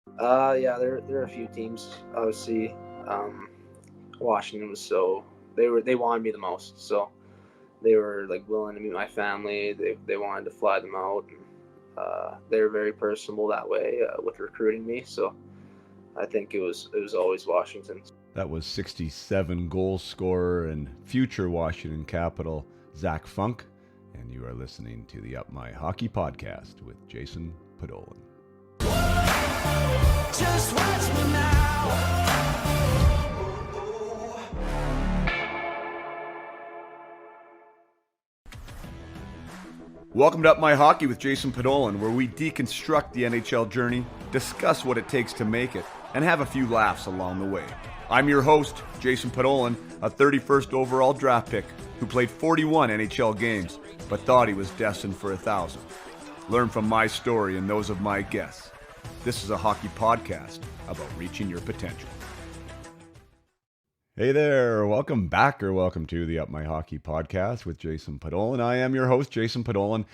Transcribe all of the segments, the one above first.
Yeah, there are a few teams. Obviously, um, Washington was they wanted me the most, so they were like willing to meet my family. They wanted to fly them out, and they were very personable that way with recruiting me. So I think it was always Washington. That was 67 goal scorer and future Washington Capital, Zac Funk. And you are listening to the Up My Hockey Podcast with Jason Podollan. Just watch me now. Welcome to Up My Hockey with Jason Podollan, where we deconstruct the NHL journey, discuss what it takes to make it, and have a few laughs along the way. I'm your host, Jason Podollan, a 31st overall draft pick who played 41 NHL games, but thought he was destined for 1,000. Learn from my story and those of my guests. This is a hockey podcast about reaching your potential. Hey there, welcome back or welcome to the Up My Hockey Podcast with Jason Podollan. I am your host, Jason Podollan,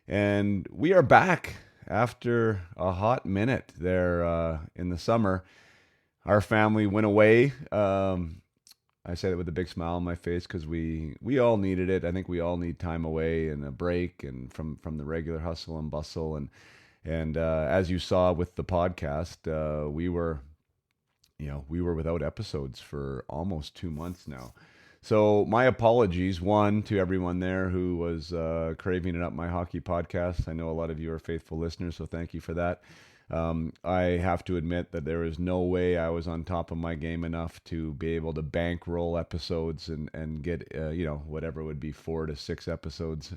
and we are back after a hot minute there in the summer. Our family went away. I say that with a big smile on my face because we all needed it. I think we all need time away and a break and from the regular hustle and bustle. And as you saw with the podcast, we were without episodes for almost 2 months now. So my apologies, one, to everyone there who was craving it Up My Hockey Podcast. I know a lot of you are faithful listeners, so thank you for that. I have to admit that there is no way I was on top of my game enough to be able to bankroll episodes and get, whatever would be 4 to 6 episodes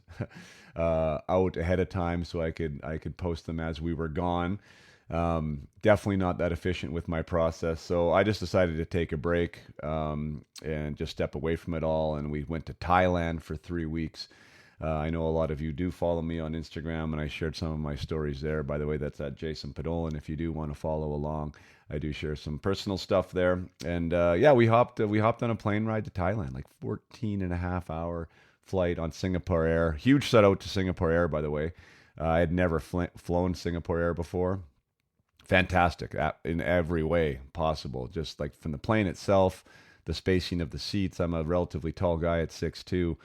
out ahead of time so I could post them as we were gone. Definitely not that efficient with my process. So I just decided to take a break and just step away from it all. And we went to Thailand for 3 weeks. I know a lot of you do follow me on Instagram, and I shared some of my stories there. By the way, that's at Jason Podollan. If you do want to follow along, I do share some personal stuff there. And we hopped on a plane ride to Thailand, like 14 and a half hour flight on Singapore Air. Huge shout out to Singapore Air, by the way. I had never flown Singapore Air before. Fantastic in every way possible. Just like from the plane itself, the spacing of the seats. I'm a relatively tall guy at 6'2".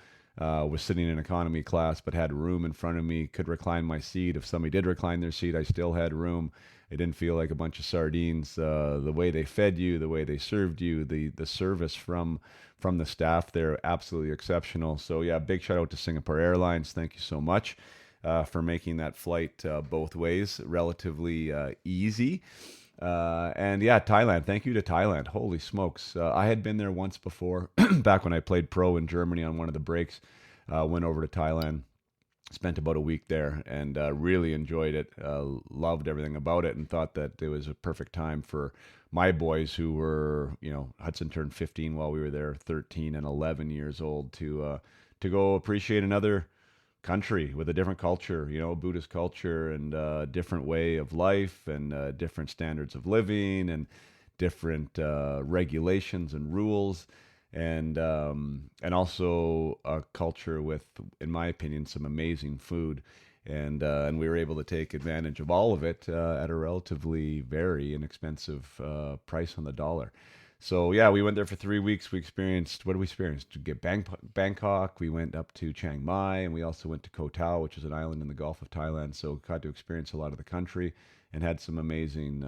Was sitting in economy class, but had room in front of me, could recline my seat. If somebody did recline their seat, I still had room. It didn't feel like a bunch of sardines. The way they fed you, the way they served you, the service from the staff, they're absolutely exceptional. So yeah, big shout out to Singapore Airlines. Thank you so much for making that flight both ways relatively easy. And yeah, Thailand. Thank you to Thailand. Holy smokes. I had been there once before, back when I played pro in Germany on one of the breaks. Went over to Thailand, spent about a week there, and really enjoyed it. Loved everything about it, and thought that it was a perfect time for my boys who were, Hudson turned 15 while we were there, 13 and 11 years old, to go appreciate another country with a different culture, Buddhist culture, and a different way of life, and different standards of living, and different regulations and rules, and also a culture with, in my opinion, some amazing food, and we were able to take advantage of all of it at a relatively very inexpensive price on the dollar. So yeah, we went there for 3 weeks. We experienced, what did we experience? To get Bangkok. We went up to Chiang Mai, and we also went to Koh Tao, which is an island in the Gulf of Thailand. So got to experience a lot of the country and had some amazing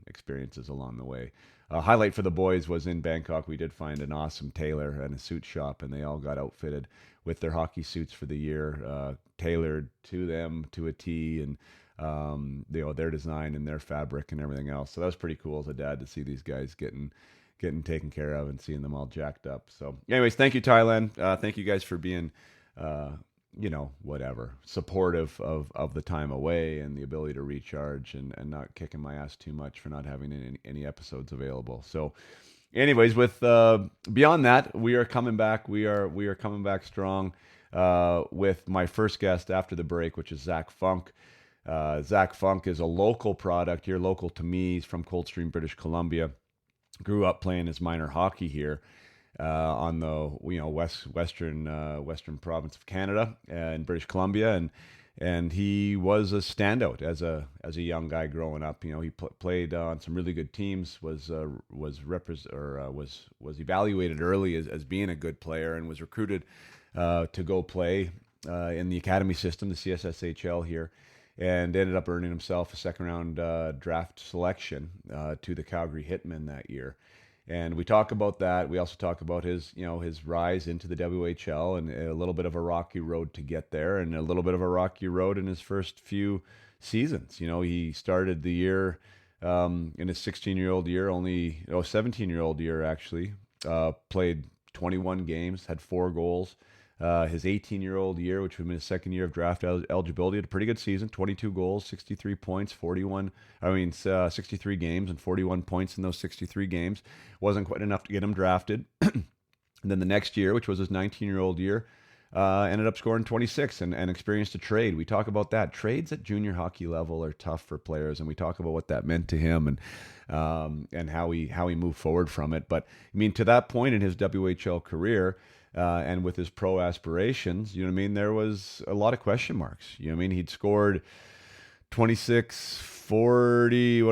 experiences along the way. Highlight for the boys was in Bangkok. We did find an awesome tailor and a suit shop, and they all got outfitted with their hockey suits for the year, tailored to them to a T, and their design and their fabric and everything else. So that was pretty cool as a dad to see these guys getting taken care of and seeing them all jacked up. So anyways, thank you, Thailand. Thank you guys for being, supportive of the time away and the ability to recharge, and not kicking my ass too much for not having any episodes available. So anyways, with beyond that, we are coming back. We are coming back strong with my first guest after the break, which is Zac Funk. Zac Funk is a local product here, local to me. He's from Coldstream, British Columbia. Grew up playing his minor hockey here on the western province of Canada in British Columbia, and he was a standout as a young guy growing up. You know, he played on some really good teams. Was evaluated early as being a good player, and was recruited to go play in the academy system, the CSSHL here, and ended up earning himself a second round draft selection to the Calgary Hitmen that year. And we talk about that. We also talk about his rise into the WHL, and a little bit of a rocky road to get there, and a little bit of a rocky road in his first few seasons. You know, he started the year in his 16-year-old year, 17-year-old year actually, played 21 games, had 4 goals. His 18-year-old year, which would have been his second year of draft eligibility, had a pretty good season, 22 goals, 63 points, 63 games and 41 points in those 63 games. Wasn't quite enough to get him drafted. And then the next year, which was his 19-year-old year, ended up scoring 26 and experienced a trade. We talk about that. Trades at junior hockey level are tough for players, and we talk about what that meant to him and how he moved forward from it. But I mean, to that point in his WHL career, and with his pro aspirations, you know what I mean, there was a lot of question marks. You know what I mean? He'd scored 26, 40,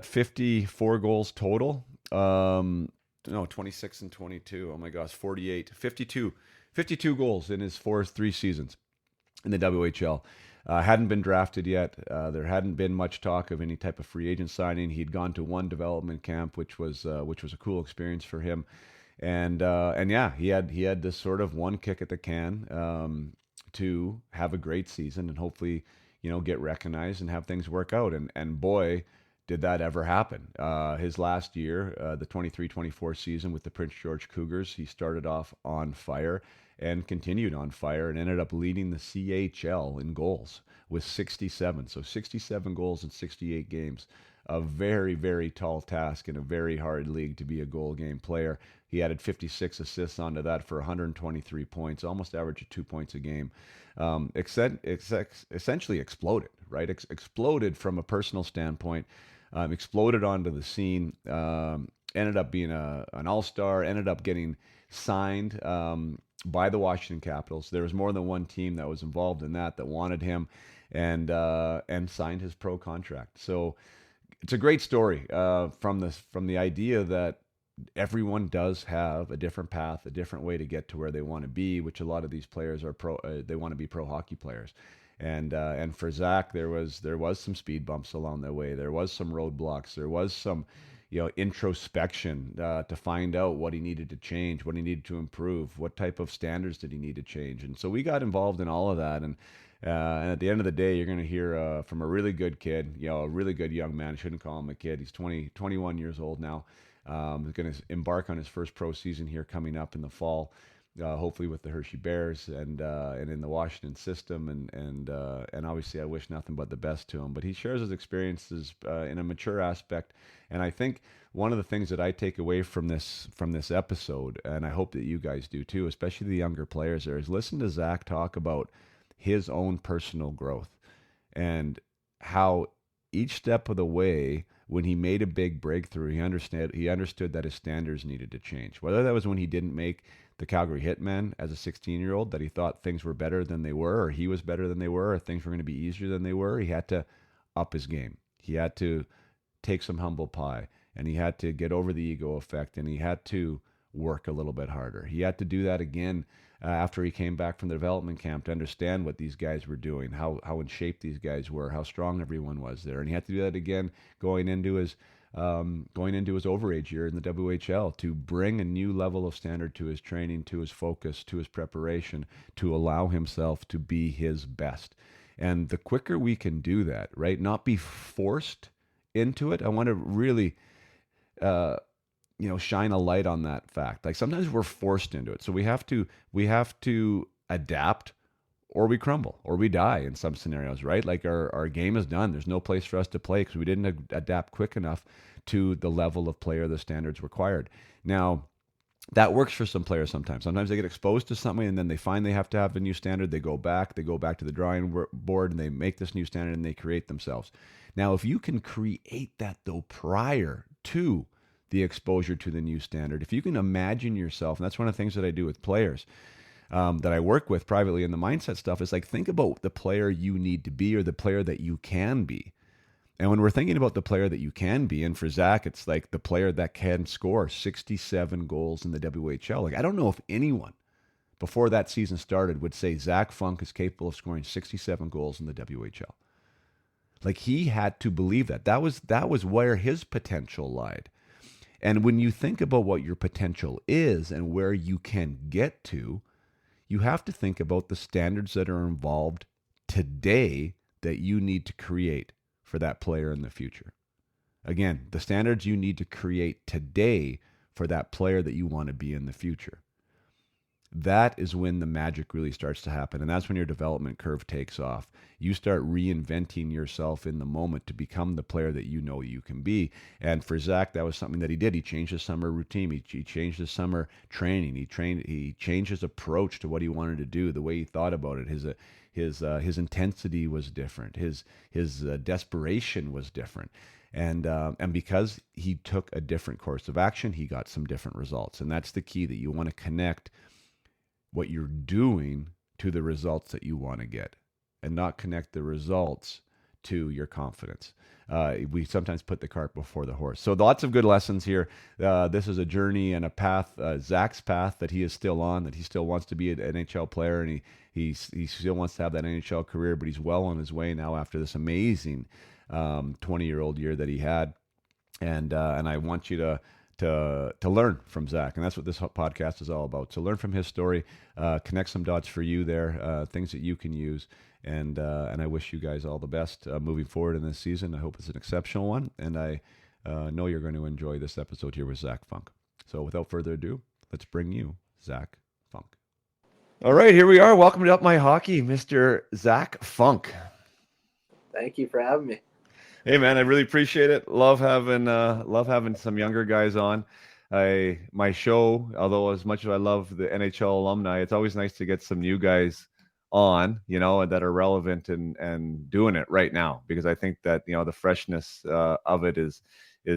54 goals total. No, 26 and 22. Oh my gosh, 48, 52 goals in his first 3 seasons in the WHL. Hadn't been drafted yet. There hadn't been much talk of any type of free agent signing. He'd gone to one development camp, which was a cool experience for him. And yeah, he had this sort of one kick at the can to have a great season and hopefully, you know, get recognized and have things work out. And boy, did that ever happen. His last year, the 23-24 season with the Prince George Cougars, he started off on fire and continued on fire and ended up leading the CHL in goals with 67. So 67 goals in 68 games. A very, very tall task in a very hard league to be a goal game player. He added 56 assists onto that for 123 points, almost average of 2 points a game. Essentially exploded, right? Exploded from a personal standpoint, exploded onto the scene, ended up being an all-star, ended up getting signed by the Washington Capitals. There was more than one team that was involved in that wanted him and signed his pro contract. So it's a great story from the idea that everyone does have a different path, a different way to get to where they want to be, which a lot of these players are they want to be pro hockey players. And for Zac, there was some speed bumps along the way. There was some roadblocks. There was some, you know, introspection to find out what he needed to change, what he needed to improve, what type of standards did he need to change. And so we got involved in all of that. And at the end of the day, you're going to hear from a really good kid, you know, a really good young man. I shouldn't call him a kid. He's 21 years old now. He's going to embark on his first pro season here coming up in the fall, hopefully with the Hershey Bears and in the Washington system. And obviously, I wish nothing but the best to him. But he shares his experiences in a mature aspect. And I think one of the things that I take away from this episode, and I hope that you guys do too, especially the younger players there, is listen to Zac talk about his own personal growth and how each step of the way, when he made a big breakthrough, he understood that his standards needed to change. Whether that was when he didn't make the Calgary Hitmen as a 16-year-old, that he thought things were better than they were, or he was better than they were, or things were going to be easier than they were, he had to up his game. He had to take some humble pie, and he had to get over the ego effect, and he had to work a little bit harder. He had to do that again after he came back from the development camp to understand what these guys were doing, how in shape these guys were, how strong everyone was there. And he had to do that again going into his overage year in the WHL to bring a new level of standard to his training, to his focus, to his preparation, to allow himself to be his best. And the quicker we can do that, right, not be forced into it. I want to really shine a light on that fact. Like sometimes we're forced into it. So we have to adapt, or we crumble, or we die in some scenarios, right? Like our game is done. There's no place for us to play because we didn't adapt quick enough to the level of player, the standards required. Now, that works for some players sometimes. Sometimes they get exposed to something and then they find they have to have a new standard. They go back to the drawing board and they make this new standard and they create themselves. Now, if you can create that though prior to the exposure to the new standard, if you can imagine yourself, and that's one of the things that I do with players, that I work with privately in the mindset stuff is like, think about the player you need to be or the player that you can be. And when we're thinking about the player that you can be, and for Zac, it's like the player that can score 67 goals in the WHL. Like, I don't know if anyone before that season started would say Zac Funk is capable of scoring 67 goals in the WHL. Like, he had to believe that. That was where his potential lied. And when you think about what your potential is and where you can get to, you have to think about the standards that are involved today that you need to create for that player in the future. Again, the standards you need to create today for that player that you want to be in the future. That is when the magic really starts to happen. And that's when your development curve takes off. You start reinventing yourself in the moment to become the player that you know you can be. And for Zac, that was something that he did. He changed his summer routine. He changed his summer training. He changed his approach to what he wanted to do, the way he thought about it. His intensity was different. His desperation was different. And because he took a different course of action, he got some different results. And that's the key, that you want to connect what you're doing to the results that you want to get, and not connect the results to your confidence. We sometimes put the cart before the horse. So lots of good lessons here. This is a journey and a path, Zac's path, that he is still on, that he still wants to be an NHL player, and he still wants to have that NHL career, but he's well on his way now after this amazing 20-year-old year that he had. And I want you to learn from Zac, and that's what this podcast is all about. So learn from his story, connect some dots for you there, things that you can use, and I wish you guys all the best moving forward in this season. I hope it's an exceptional one, and I know you're going to enjoy this episode here with Zac Funk. So without further ado, let's bring you Zac Funk. All right, here we are. Welcome to Up My Hockey, Mr. Zac Funk. Thank you for having me. Hey man, I really appreciate it. Love having some younger guys on. My show, although as much as I love the NHL alumni, it's always nice to get some new guys on, that are relevant and doing it right now, because I think that the freshness of it is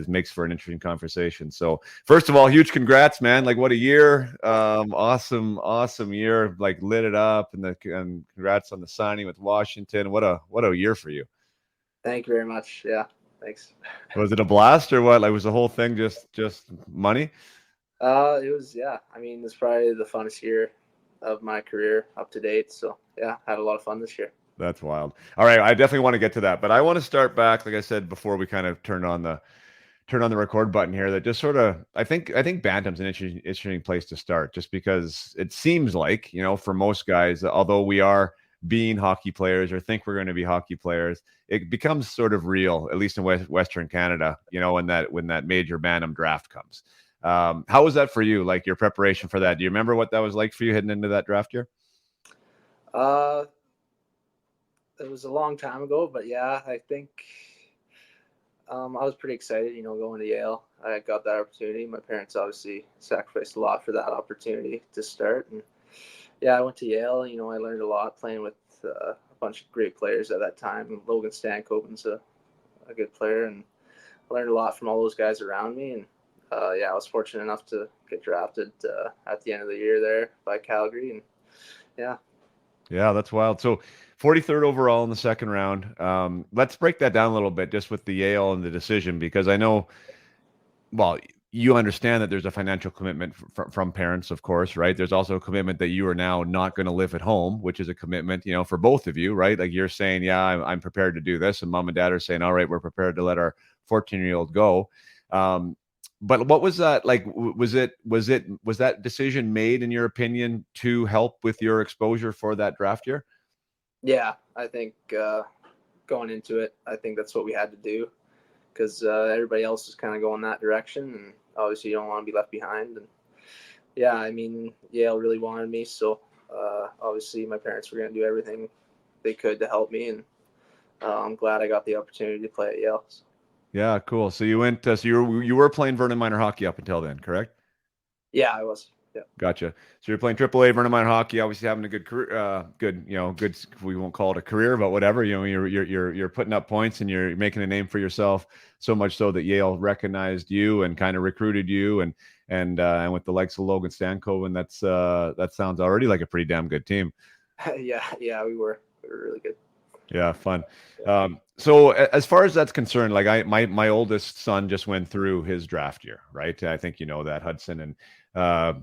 makes for an interesting conversation. So first of all, huge congrats, man! Like, what a year! Awesome year! Like, lit it up, and congrats on the signing with Washington. What a year for you! Thank you very much. Yeah, thanks. Was it a blast or what? Like, was the whole thing just money? It was, yeah. I mean, it's probably the funnest year of my career up to date. So yeah, had a lot of fun this year. That's wild. All right, I definitely want to get to that, but I want to start back, like I said before, we kind of turn on the record button here. That just sort of, I think Bantam's an interesting place to start, just because it seems like, for most guys, although we are being hockey players or think we're going to be hockey players, it becomes sort of real, at least in Western Canada, when that major Bantam draft comes. How was that for you? Like, your preparation for that? Do you remember what that was like for you heading into that draft year? It was a long time ago, but yeah, I think I was pretty excited, going to Yale. I got that opportunity. My parents obviously sacrificed a lot for that opportunity to start. And yeah, I went to Yale. I learned a lot playing with a bunch of great players at that time. Logan Stankoven's a good player, and I learned a lot from all those guys around me. And I was fortunate enough to get drafted at the end of the year there by Calgary. And yeah, that's wild. So 43rd overall in the second round. Let's break that down a little bit, just with the Yale and the decision, because I know, well, you understand that there's a financial commitment from parents, of course, right? There's also a commitment that you are now not going to live at home, which is a commitment, for both of you, right? Like, you're saying, yeah, I'm prepared to do this, and mom and dad are saying, all right, we're prepared to let our 14-year-old go. But what was that like? Was that decision made, in your opinion, to help with your exposure for that draft year? Yeah, I think going into it, I think that's what we had to do, because everybody else is kind of going that direction, and obviously you don't want to be left behind. And yeah, I mean, Yale really wanted me, so obviously my parents were going to do everything they could to help me, and I'm glad I got the opportunity to play at Yale. So. Yeah, cool. So you went. So you were playing Vernon minor hockey up until then, correct? Yeah, I was. Yeah. Gotcha. So you're playing AAA Vernon Minor hockey, obviously having a good career, good. We won't call it a career, but whatever. You're putting up points and you're making a name for yourself. So much so that Yale recognized you and kind of recruited you, and with the likes of Logan Stanko, and that sounds already like a pretty damn good team. Yeah, we were really good. Yeah, fun. Yeah. So as far as that's concerned, like my oldest son just went through his draft year, right? I think you know that, Hudson, and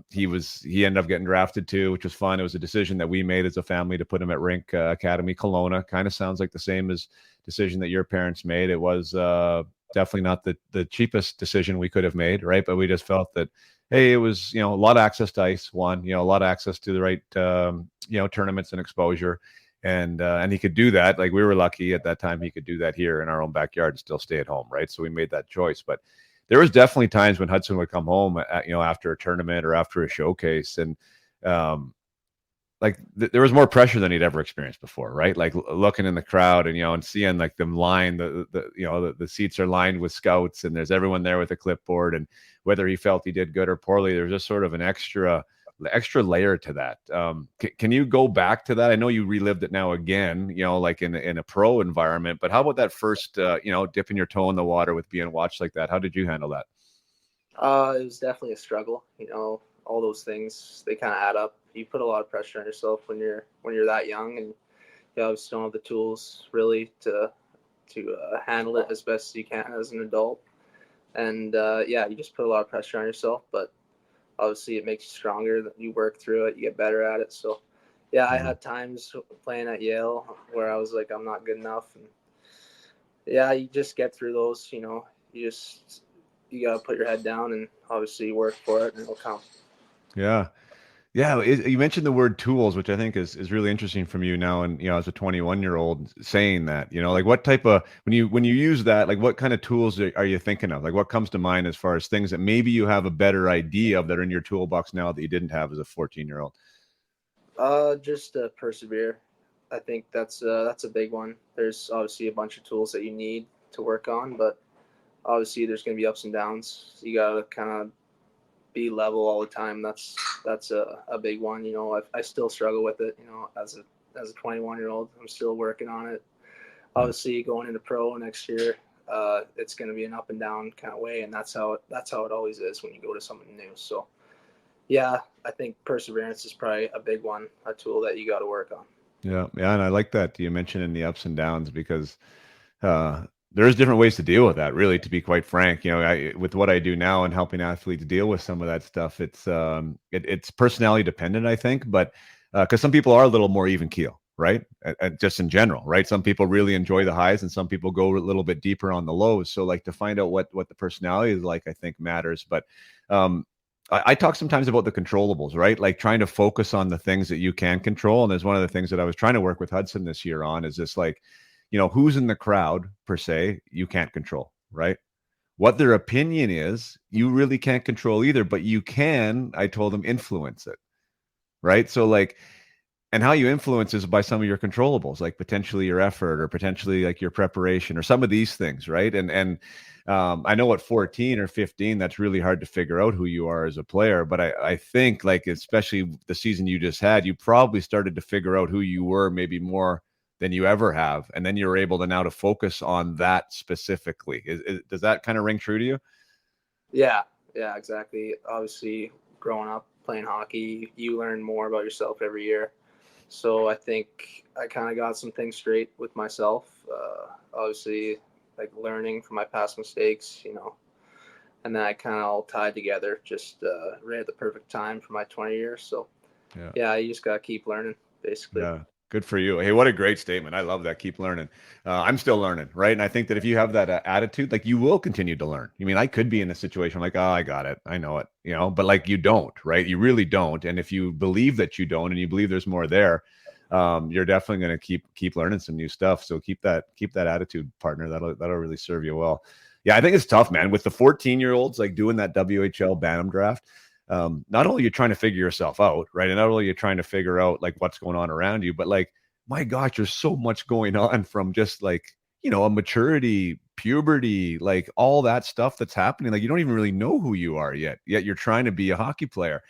he ended up getting drafted too, which was fun. It was a decision that we made as a family to put him at Rink Academy Kelowna. Kind of sounds like the same as decision that your parents made. It was definitely not the cheapest decision we could have made, right? But we just felt that, hey, it was a lot of access to ice, one, a lot of access to the right tournaments and exposure. And he could do that. Like, we were lucky at that time he could do that here in our own backyard and still stay at home, right? So we made that choice. But there was definitely times when Hudson would come home after a tournament or after a showcase, and there was more pressure than he'd ever experienced before, right? Like looking in the crowd and seeing like them lined, the seats are lined with scouts, and there's everyone there with a clipboard, and whether he felt he did good or poorly, there's just sort of an extra layer to that. Can you go back to that? I know you relived it now again, like in a pro environment, but how about that first, dipping your toe in the water with being watched like that? How did you handle that? It was definitely a struggle. All those things, they kind of add up. You put a lot of pressure on yourself when you're that young, and you obviously don't have the tools really to handle it as best as you can as an adult. And you just put a lot of pressure on yourself, but obviously it makes you stronger. That you work through it, you get better at it. So yeah, I had times playing at Yale where I was like, I'm not good enough, and yeah, you just get through those. You gotta put your head down and obviously work for it, and it'll come. Yeah. Yeah, you mentioned the word tools, which I think is really interesting from you now, and as a 21-year-old saying that, like what type of when you use that, like what kind of tools are you thinking of? Like what comes to mind as far as things that maybe you have a better idea of that are in your toolbox now that you didn't have as a 14-year-old? Just persevere. I think that's a big one. There's obviously a bunch of tools that you need to work on, but obviously there's going to be ups and downs. You gotta kind of be level all the time. That's a big one. I still struggle with it. As a 21-year-old, I'm still working on it. Obviously, going into pro next year, it's going to be an up and down kind of way, and that's how it always is when you go to something new. So, yeah, I think perseverance is probably a big one, a tool that you got to work on. Yeah, and I like that you mentioned in the ups and downs, because there's different ways to deal with that, really, to be quite frank. With what I do now and helping athletes deal with some of that stuff, it's personality dependent, I think, but because some people are a little more even keel, right? Just in general, right? Some people really enjoy the highs and some people go a little bit deeper on the lows. So like to find out what the personality is like, I think matters. But I talk sometimes about the controllables, right? Like trying to focus on the things that you can control. And there's one of the things that I was trying to work with Hudson this year on is this, like, who's in the crowd per se, you can't control, right? What their opinion is, you really can't control either, but you can, I told them, influence it, right? So like, and how you influence is by some of your controllables, like potentially your effort or potentially like your preparation or some of these things, right? And I know at 14 or 15, that's really hard to figure out who you are as a player. But I think, like, especially the season you just had, you probably started to figure out who you were maybe more than you ever have. And then you're able to now to focus on that specifically. Does that kind of ring true to you? Yeah, exactly. Obviously, growing up playing hockey, you learn more about yourself every year. So I think I kind of got some things straight with myself. Obviously, like learning from my past mistakes, and then I kind of all tied together just right at the perfect time for my 20 years. So yeah, you just got to keep learning, basically. Yeah. Good for you. Hey, what a great statement. I love that. Keep learning. I'm still learning, right? And I think that if you have that attitude, like, you will continue to learn. I mean, I could be in a situation like, oh, I got it, I know it, but like, you don't, right? You really don't. And if you believe that you don't, and you believe there's more there, you're definitely going to keep learning some new stuff. So keep that attitude, partner. That'll really serve you well. Yeah, I think it's tough, man, with the 14-year-olds, like doing that WHL Bantam draft. Not only are you trying to figure yourself out, right? And not only are you trying to figure out like what's going on around you, but like, my gosh, there's so much going on from just like, a maturity, puberty, like all that stuff that's happening. Like, you don't even really know who you are yet you're trying to be a hockey player.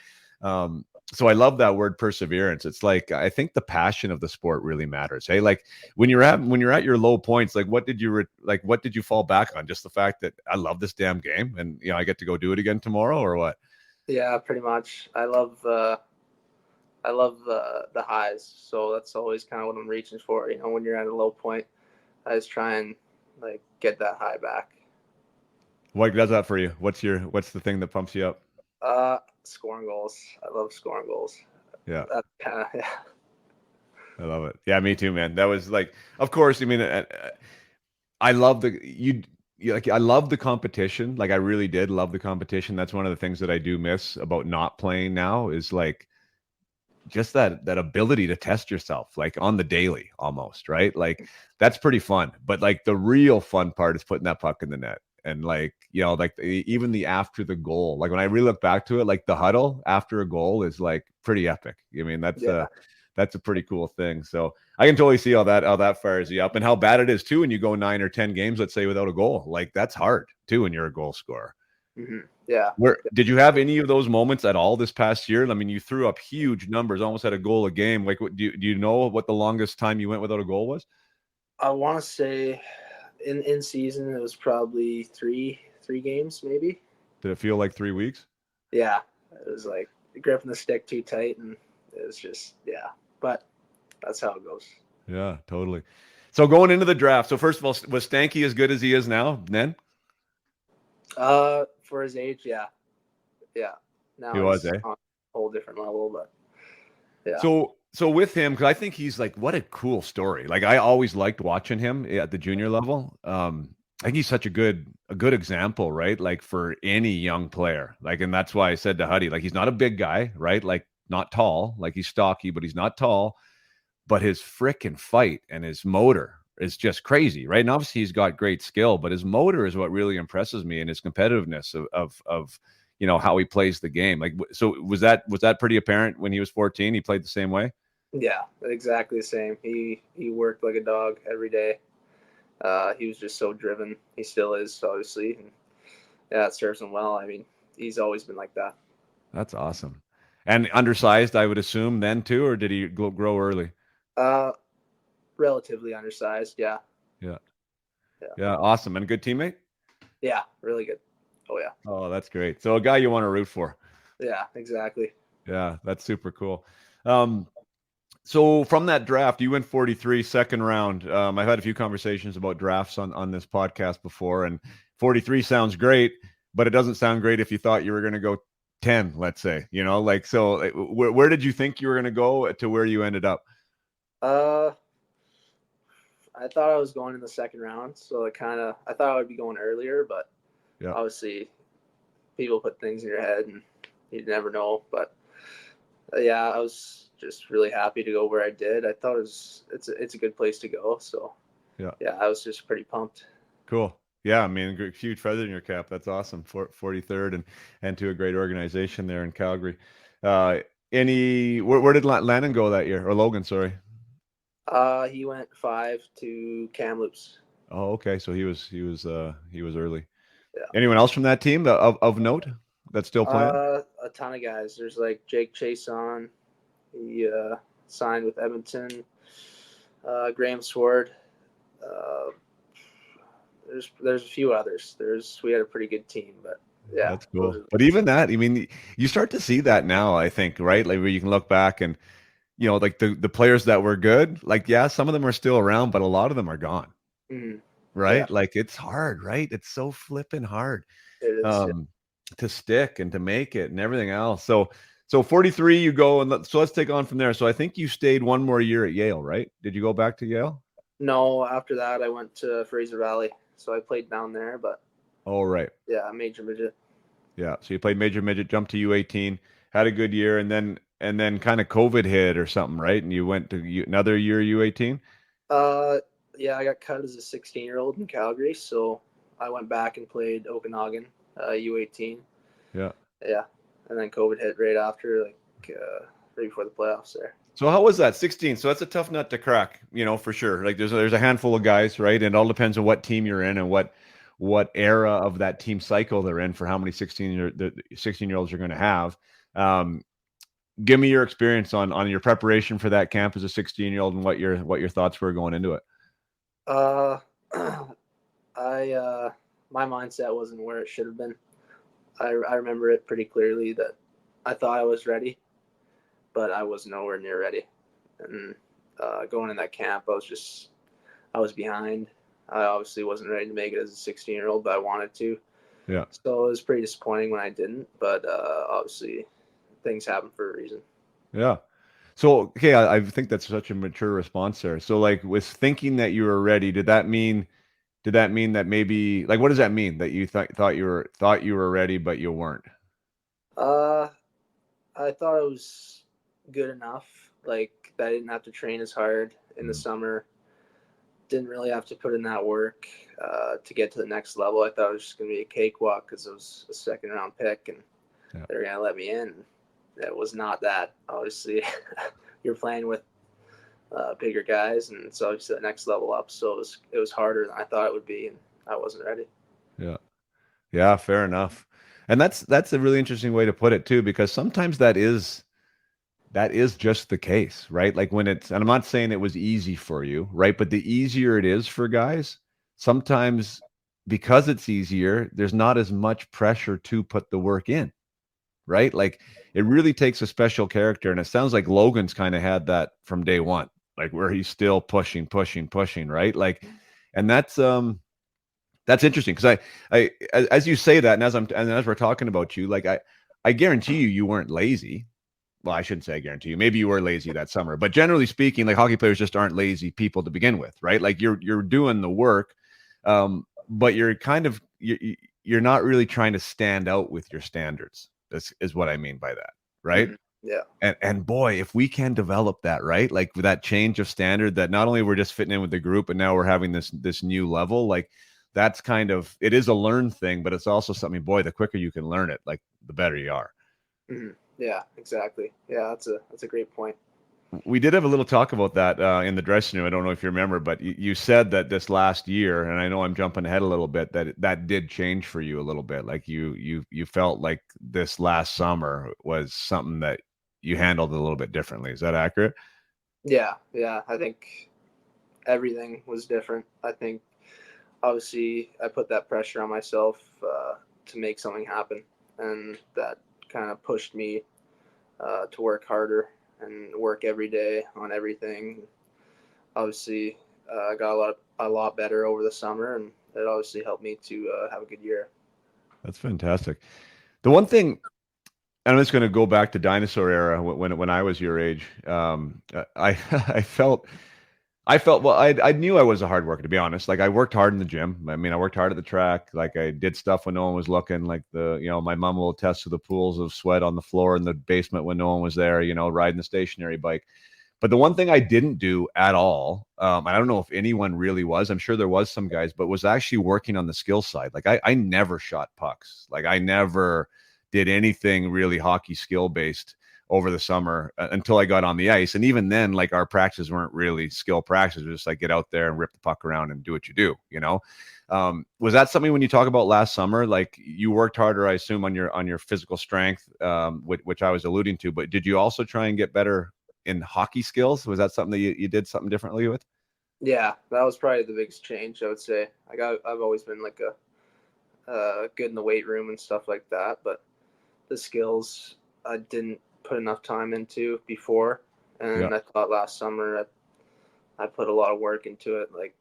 So I love that word perseverance. It's like, I think the passion of the sport really matters. Hey, like when you're at your low points, like what did you fall back on? Just the fact that I love this damn game and I get to go do it again tomorrow, or what? Yeah, pretty much. I love the highs, so that's always kind of what I'm reaching for. When you're at a low point, I just try and like get that high back. What does that for you? What's the thing that pumps you up? Scoring goals. I love scoring goals. Yeah. That kind of yeah. I love it. Yeah, me too, man. That was like, of course, I mean, I love I love the competition. Like I really did love the competition. That's one of the things that I do miss about not playing now is like just that ability to test yourself like on the daily almost, right? Like that's pretty fun. But like the real fun part is putting that puck in the net. And like, like even the after the goal, like when I really look back to it, like the huddle after a goal is like pretty epic. I mean, that's a pretty cool thing. So I can totally see how that fires you up and how bad it is too when you go 9 or 10 games, let's say, without a goal. Like that's hard too when you're a goal scorer. Mm-hmm. Yeah. Where did you have any of those moments at all this past year? I mean, you threw up huge numbers, almost had a goal a game. Like, do you know what the longest time you went without a goal was? I want to say in season it was probably three games maybe. Did it feel like 3 weeks? Yeah, it was like gripping the stick too tight, and it was just But that's how it goes. Yeah, totally. So going into the draft. So first of all, was Stanky as good as he is now? Then? For his age, yeah. Now He was, he's on a whole different level, but yeah. So with him, because I think he's like, what a cool story. Like I always liked watching him at the junior level. I think he's such a good example, right? Like for any young player. Like, and that's why I said to Huddy, like he's not a big guy, right? Like not tall, like he's stocky, but he's not tall. But his frickin' fight and his motor is just crazy, right? And obviously he's got great skill, but his motor is what really impresses me and his competitiveness of how he plays the game. Like, so was that pretty apparent when he was 14? He played the same way? Yeah, exactly the same. He worked like a dog every day. He was just so driven. He still is, obviously. And yeah, it serves him well. I mean, he's always been like that. That's awesome. And undersized, I would assume then too, or did he grow early? Relatively undersized. Yeah. Yeah. Awesome. And a good teammate? Yeah, really good. Oh yeah. Oh, that's great. So a guy you want to root for. Yeah, exactly. Yeah, that's super cool. So from that draft, you went 43, second round. I've had a few conversations about drafts on this podcast before, and 43 sounds great, but it doesn't sound great if you thought you were going to go 10, let's say, so where did you think you were going to go to where you ended up? I thought I was going in the second round, so I thought I would be going earlier, but obviously people put things in your head and you never know. But I was just really happy to go where I did. I thought it's a good place to go. So I was just pretty pumped. Cool. Yeah, I mean, huge feather in your cap. That's awesome. 43rd and to a great organization there in Calgary. Where did Landon go that year? Or Logan, sorry. He went 5 to Kamloops. Oh, okay. So he was early. Yeah. Anyone else from that team of note that's still playing? A ton of guys. There's like Jake Chason. He signed with Edmonton. Graham Sword. There's a few others. We had a pretty good team, but yeah. That's cool. But even that, I mean, you start to see that now, I think, right? Like where you can look back and, like the players that were good, like, yeah, some of them are still around, but a lot of them are gone. Mm-hmm. Right? Yeah. Like it's hard, right? It's so flipping hard It is, to stick and to make it and everything else. So 43, you go, and let's take on from there. So I think you stayed one more year at Yale, right? Did you go back to Yale? No, after that I went to Fraser Valley. So I played down there, but right. Yeah, major midget. Yeah. So you played major midget, jumped to U18, had a good year, and then kind of COVID hit or something, right? And you went to another year U18? Yeah, I got cut as a 16-year-old in Calgary, so I went back and played Okanagan, U18. Yeah. Yeah, and then COVID hit right after, right before the playoffs there. So how was that? 16. So that's a tough nut to crack, for sure. Like there's a handful of guys, right? And it all depends on what team you're in and what era of that team cycle they're in for how many 16-year-olds you're going to have. give me your experience on your preparation for that camp as a 16-year-old and what your thoughts were going into it. Uh, my mindset wasn't where it should have been. I remember it pretty clearly that I thought I was ready, but I was nowhere near ready. And going in that camp, I was behind. I obviously wasn't ready to make it as a 16-year-old, but I wanted to. Yeah. So it was pretty disappointing when I didn't, but obviously things happen for a reason. Yeah. So, okay, I think that's such a mature response there. So, like, with thinking that you were ready, did that mean that maybe, like, what does that mean that you thought you were ready, but you weren't? I thought it was good enough, like that I didn't have to train as hard in the summer. Didn't really have to put in that work to get to the next level. I thought it was just going to be a cakewalk because it was a second round pick and they're going to let me in. It was not that. Obviously, you're playing with bigger guys, and it's obviously the next level up. So it was harder than I thought it would be, and I wasn't ready. Yeah. Yeah, fair enough. And that's a really interesting way to put it too, because sometimes that is just the case, right? Like when and I'm not saying it was easy for you, right? But the easier it is for guys, sometimes because it's easier, there's not as much pressure to put the work in, right? Like it really takes a special character. And it sounds like Logan's kind of had that from day one, like where he's still pushing, right? Like, and that's interesting because as you say that, and as we're talking about you, like I guarantee you weren't lazy. Well, I shouldn't say I guarantee you. Maybe you were lazy that summer, but generally speaking, like hockey players just aren't lazy people to begin with, right? Like you're doing the work, but you're not really trying to stand out with your standards. Is what I mean by that, right? Mm-hmm. Yeah. And boy, if we can develop that, right? Like that change of standard, that not only we're just fitting in with the group, but now we're having this new level, like. That's it is a learned thing, but it's also something, boy, the quicker you can learn it, like the better you are. Mm-hmm. Yeah, exactly. Yeah, that's a great point. We did have a little talk about that in the dressing room. I don't know if you remember, but you said that this last year, and I know I'm jumping ahead a little bit, that did change for you a little bit. Like you felt like this last summer was something that you handled a little bit differently. Is that accurate? Yeah. I think everything was different. I think obviously I put that pressure on myself to make something happen, and that kind of pushed me to work harder and work every day on everything. Obviously, I got a lot better over the summer, and it obviously helped me to have a good year. That's fantastic. The one thing, and I'm just going to go back to dinosaur era when I was your age. I I felt well. I knew I was a hard worker, to be honest. Like I worked hard in the gym. I mean, I worked hard at the track. Like I did stuff when no one was looking. Like my mom will attest to the pools of sweat on the floor in the basement when no one was there. Riding the stationary bike. But the one thing I didn't do at all, and I don't know if anyone really was. I'm sure there was some guys, but was actually working on the skill side. Like I never shot pucks. Like I never did anything really hockey skill based over the summer until I got on the ice. And even then, like our practices weren't really skill practices. Just like get out there and rip the puck around and do what you do, was that something when you talk about last summer, like you worked harder, I assume on your physical strength, which I was alluding to, but did you also try and get better in hockey skills? Was that something that you did something differently with? Yeah, that was probably the biggest change, I would say. I've always been like a good in the weight room and stuff like that, but the skills I didn't put enough time into before, and I thought last summer I put a lot of work into it, like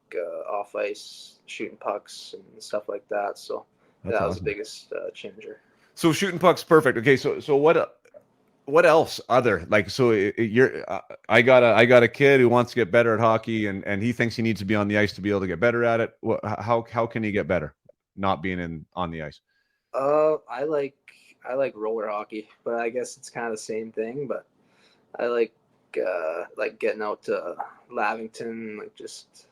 off ice shooting pucks and stuff like that. So That's that awesome. was the biggest changer. So shooting pucks, perfect. Okay, so what else other like so you're I got a kid who wants to get better at hockey and he thinks he needs to be on the ice to be able to get better at it. How can he get better not being on the ice? I like roller hockey, but I guess it's kind of the same thing. But I like getting out to Lavington, like just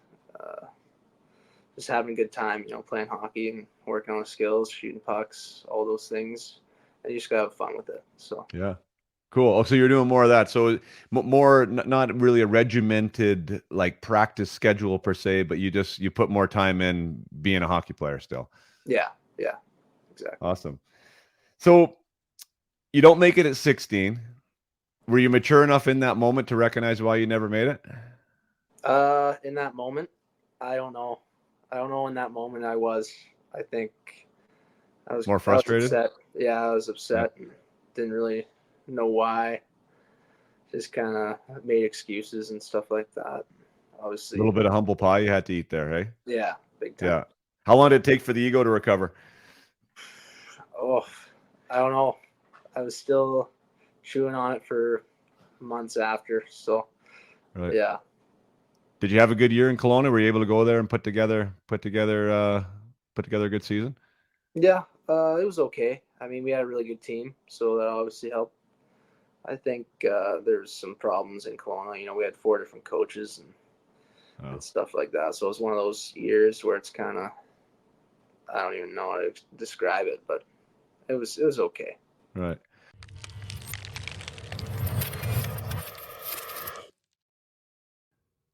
having a good time, playing hockey and working on the skills, shooting pucks, all those things. And you just gotta have fun with it. So Yeah. Cool. Oh, so you're doing more of that. So more not really a regimented like practice schedule per se, but you put more time in being a hockey player still. yeah, exactly. Awesome. So you don't make it at 16. Were you mature enough in that moment to recognize why you never made it? In that moment, I don't know. I don't know. In that moment, I think More I was frustrated? upset. Yeah, I was Yeah. upset and didn't really know why. Just kind of made excuses and stuff like that. A little Obviously, bit of humble pie you had to eat there, hey? yeah, big time. Yeah. How long did it take for the ego to recover? Oh, I don't know. I was still chewing on it for months after. So, Right. yeah. Did you have a good year in Kelowna? Were you able to go there and put together a good season? Yeah, it was okay. I mean, we had a really good team, so that obviously helped. I think there's some problems in Kelowna. You know, we had 4 different coaches Oh, and stuff like that. So it was one of those years where it's kind of, I don't even know how to describe it, but it was okay. right.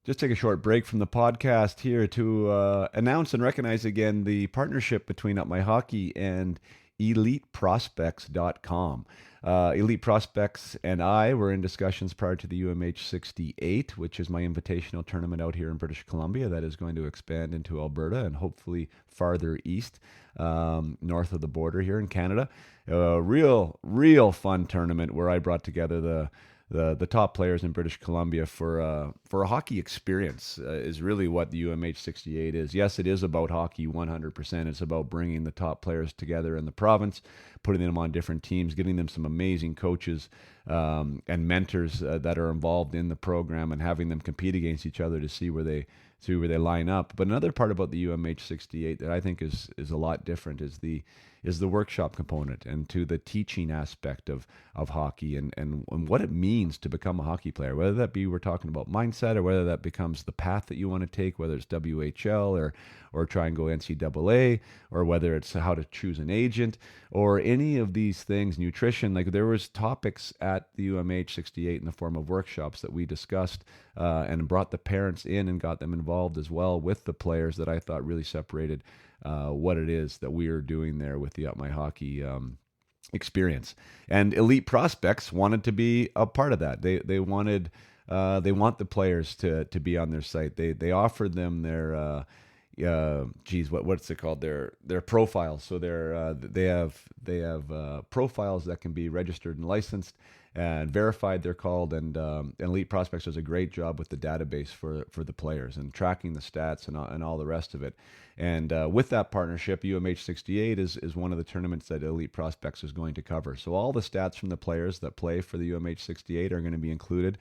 Just take a short break from the podcast here to announce and recognize again the partnership between Up My Hockey and EliteProspects.com. Elite Prospects and I were in discussions prior to the UMH 68, which is my invitational tournament out here in British Columbia that is going to expand into Alberta and hopefully farther east, north of the border here in Canada. A real fun tournament where I brought together the top players in British Columbia for a hockey experience is really what the UMH 68 is. Yes, it is about hockey 100%. It's about bringing the top players together in the province, putting them on different teams, getting them some amazing coaches and mentors that are involved in the program, and having them compete against each other to see where they line up. But another part about the UMH 68 that I think is a lot different is the workshop component, and to the teaching aspect of hockey, and what it means to become a hockey player, whether that be we're talking about mindset, or whether that becomes the path that you want to take, whether it's WHL or try and go NCAA, or whether it's how to choose an agent, or any of these things, nutrition. Like, there was topics at the UMH 68 in the form of workshops that we discussed and brought the parents in and got them involved as well with the players, that I thought really separated what it is that we are doing there with the Up My Hockey experience. And Elite Prospects wanted to be a part of that. They wanted they want the players to be on their site. They offered them their what's it called, their profiles. So they have profiles that can be registered and licensed and verified, they're called. And Elite Prospects does a great job with the database for the players and tracking the stats and all the rest of it. And with that partnership, UMH 68 is one of the tournaments that Elite Prospects is going to cover. So all the stats from the players that play for the UMH 68 are going to be included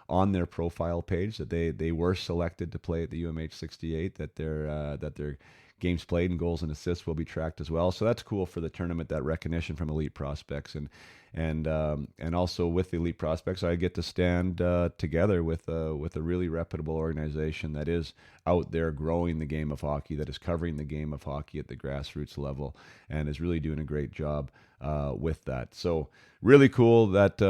on their profile page, that they were selected to play at the UMH 68, that their games played and goals and assists will be tracked as well. So that's cool for the tournament, that recognition from Elite Prospects. And also with the Elite Prospects, I get to stand together with a really reputable organization that is out there growing the game of hockey, that is covering the game of hockey at the grassroots level, and is really doing a great job with that. So really cool that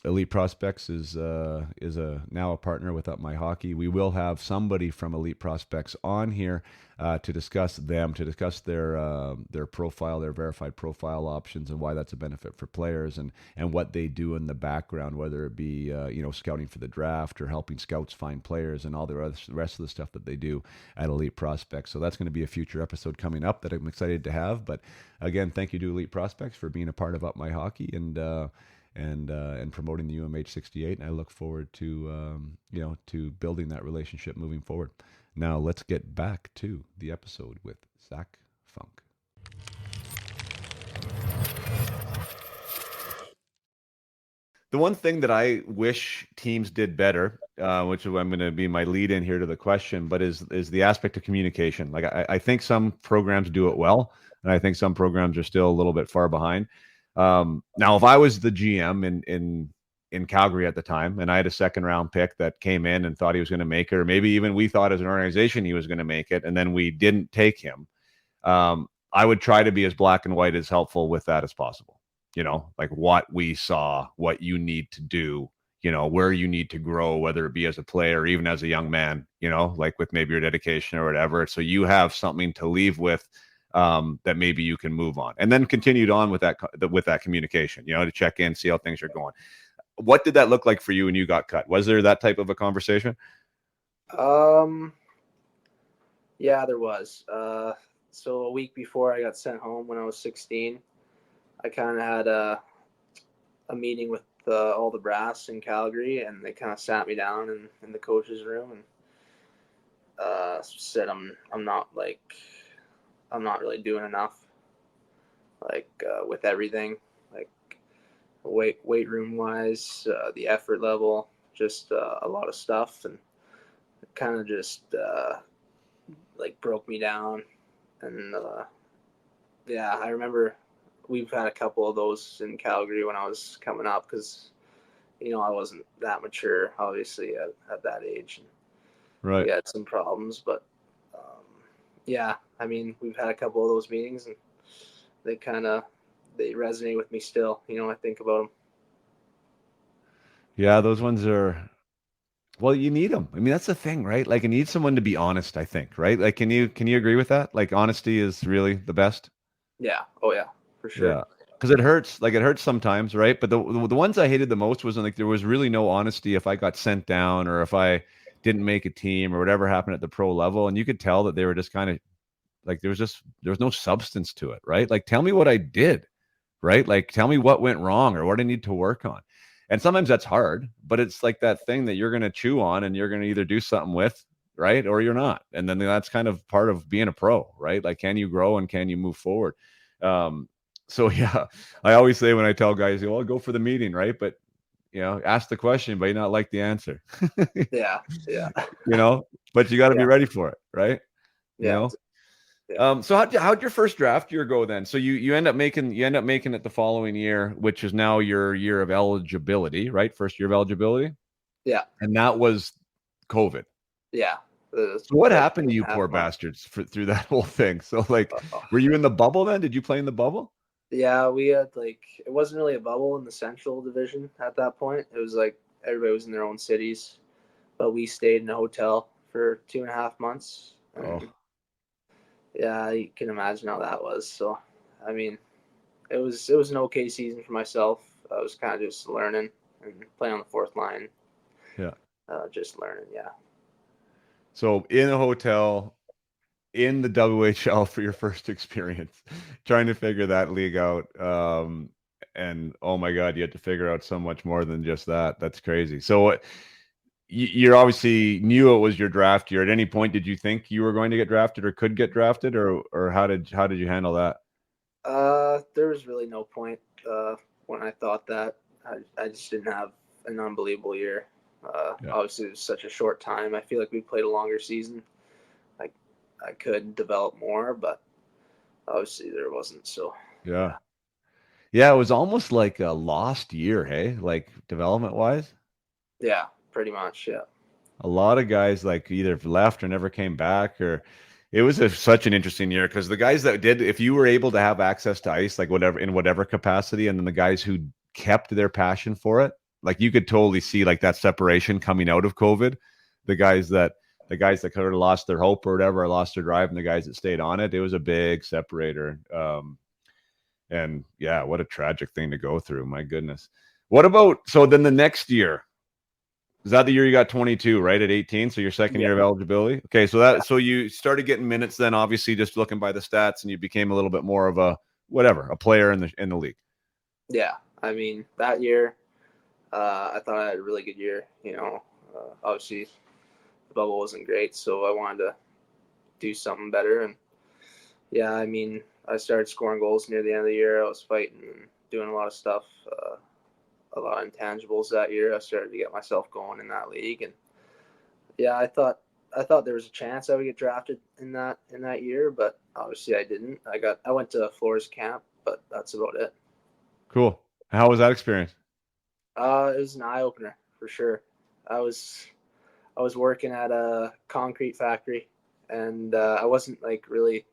Elite Prospects is now a partner with Up My Hockey. We will have somebody from Elite Prospects on here to discuss their profile, their verified profile options, and why that's a benefit for players, and what they do in the background, whether it be scouting for the draft or helping scouts find players, and all the rest of the stuff that they do at Elite Prospects. So that's going to be a future episode coming up that I'm excited to have. But again, thank you to Elite Prospects for being a part of Up My Hockey and promoting the UMH 68. And I look forward to to building that relationship moving forward. Now let's get back to the episode with Zac Funk. The one thing that I wish teams did better, which I'm going to be my lead in here to the question, but is the aspect of communication. Like, I think some programs do it well, and I think some programs are still a little bit far behind. Now, if I was the GM in Calgary at the time, and I had a second round pick that came in and thought he was going to make it, or maybe even we thought as an organization he was going to make it, and then we didn't take him, I would try to be as black and white, as helpful with that as possible. Like what we saw, what you need to do, where you need to grow, whether it be as a player or even as a young man, like with maybe your dedication or whatever. So you have something to leave with that maybe you can move on, and then continued on with that communication, to check in, see how things are going. what did that look like for you when you got cut? Was there that type of a conversation? Yeah, there was. So a week before I got sent home when I was 16, I kind of had a meeting with all the brass in Calgary, and they kind of sat me down in the coach's room and said I'm not really doing enough, like with everything, like weight room wise, the effort level, just a lot of stuff, and it kind of just like broke me down. And yeah, I remember we've had a couple of those in Calgary when I was coming up, because I wasn't that mature, obviously, at that age. And Right. we had some problems, but yeah, I mean, we've had a couple of those meetings, and they resonate with me still. I think about them. Yeah, those ones are. Well, you need them. I mean, that's the thing, right? Like, you need someone to be honest, I think, right? Like, can you agree with that? Like, honesty is really the best. Yeah. Oh yeah, for sure. Yeah. Because it hurts. Like, it hurts sometimes, right? But the ones I hated the most was when, like, there was really no honesty if I got sent down or if I didn't make a team or whatever happened at the pro level, and you could tell that they were just kind of like there was no substance to it, right? Like, tell me what I did, right? Like, tell me what went wrong or what I need to work on. And sometimes that's hard, but it's like that thing that you're going to chew on and you're going to either do something with, right? Or you're not. And then that's kind of part of being a pro, right? Like, can you grow and can you move forward? So yeah, I always say when I tell guys, well, go for the meeting, right? But ask the question, but you not like the answer, Yeah. Yeah. but you got to be Yeah. ready for it, right? You Yeah. know? Yeah. So how'd your first draft year go then? So you end up making it the following year, which is now your year of eligibility, right? First year of eligibility, Yeah. and that was COVID. Yeah. So what Like happened to you, 2.5 poor months. bastards, through that whole thing? So, like, Uh, were you in the bubble then? Did you play in the bubble? yeah, we had it wasn't really a bubble in the Central Division at that point. It was like everybody was in their own cities, but we stayed in a hotel for 2.5 months, Oh, and yeah, you can imagine how that was. So, I mean, it was an okay season for myself. I was kind of just learning and playing on the fourth line, yeah. just learning. Yeah. So in a hotel in the WHL for your first experience, trying to figure that league out. And oh my God, you had to figure out so much more than just that. That's crazy. So you obviously knew it was your draft year. At any point, did you think you were going to get drafted or could get drafted, or how did you handle that? There was really no point when I thought that. I just didn't have an unbelievable year. Yeah. Obviously, it was such a short time. I feel like we played a longer season. Like I could develop more, but obviously there wasn't. So Yeah. yeah, Yeah, it was almost like a lost year, hey? Like, development wise. yeah, pretty much. Yeah, A lot of guys like either left or never came back, or it was such an interesting year because the guys that did, if you were able to have access to ice, like whatever in whatever capacity, and then the guys who kept their passion for it, like you could totally see like that separation coming out of COVID. The guys that the guys that kind of lost their hope or whatever, or lost their drive, and the guys that stayed on it, it was a big separator. And yeah, what a tragic thing to go through. My goodness. What about so then the next year? Is that the year you got 22, right? At 18, so your second yeah, year of eligibility? Okay, so yeah, you started getting minutes then, obviously just looking by the stats, and you became a little bit more of a whatever, a player in the league. yeah. I mean, that year, I thought I had a really good year. Obviously the bubble wasn't great, so I wanted to do something better. And yeah, I mean, I started scoring goals near the end of the year. I was fighting and doing a lot of stuff, a lot of intangibles that year. I started to get myself going in that league, and yeah, I thought there was a chance I would get drafted in that year, but obviously I didn't. I went to Flores camp, but that's about it. Cool. How was that experience? It was an eye opener for sure. I was I was working at a concrete factory, and I wasn't like really.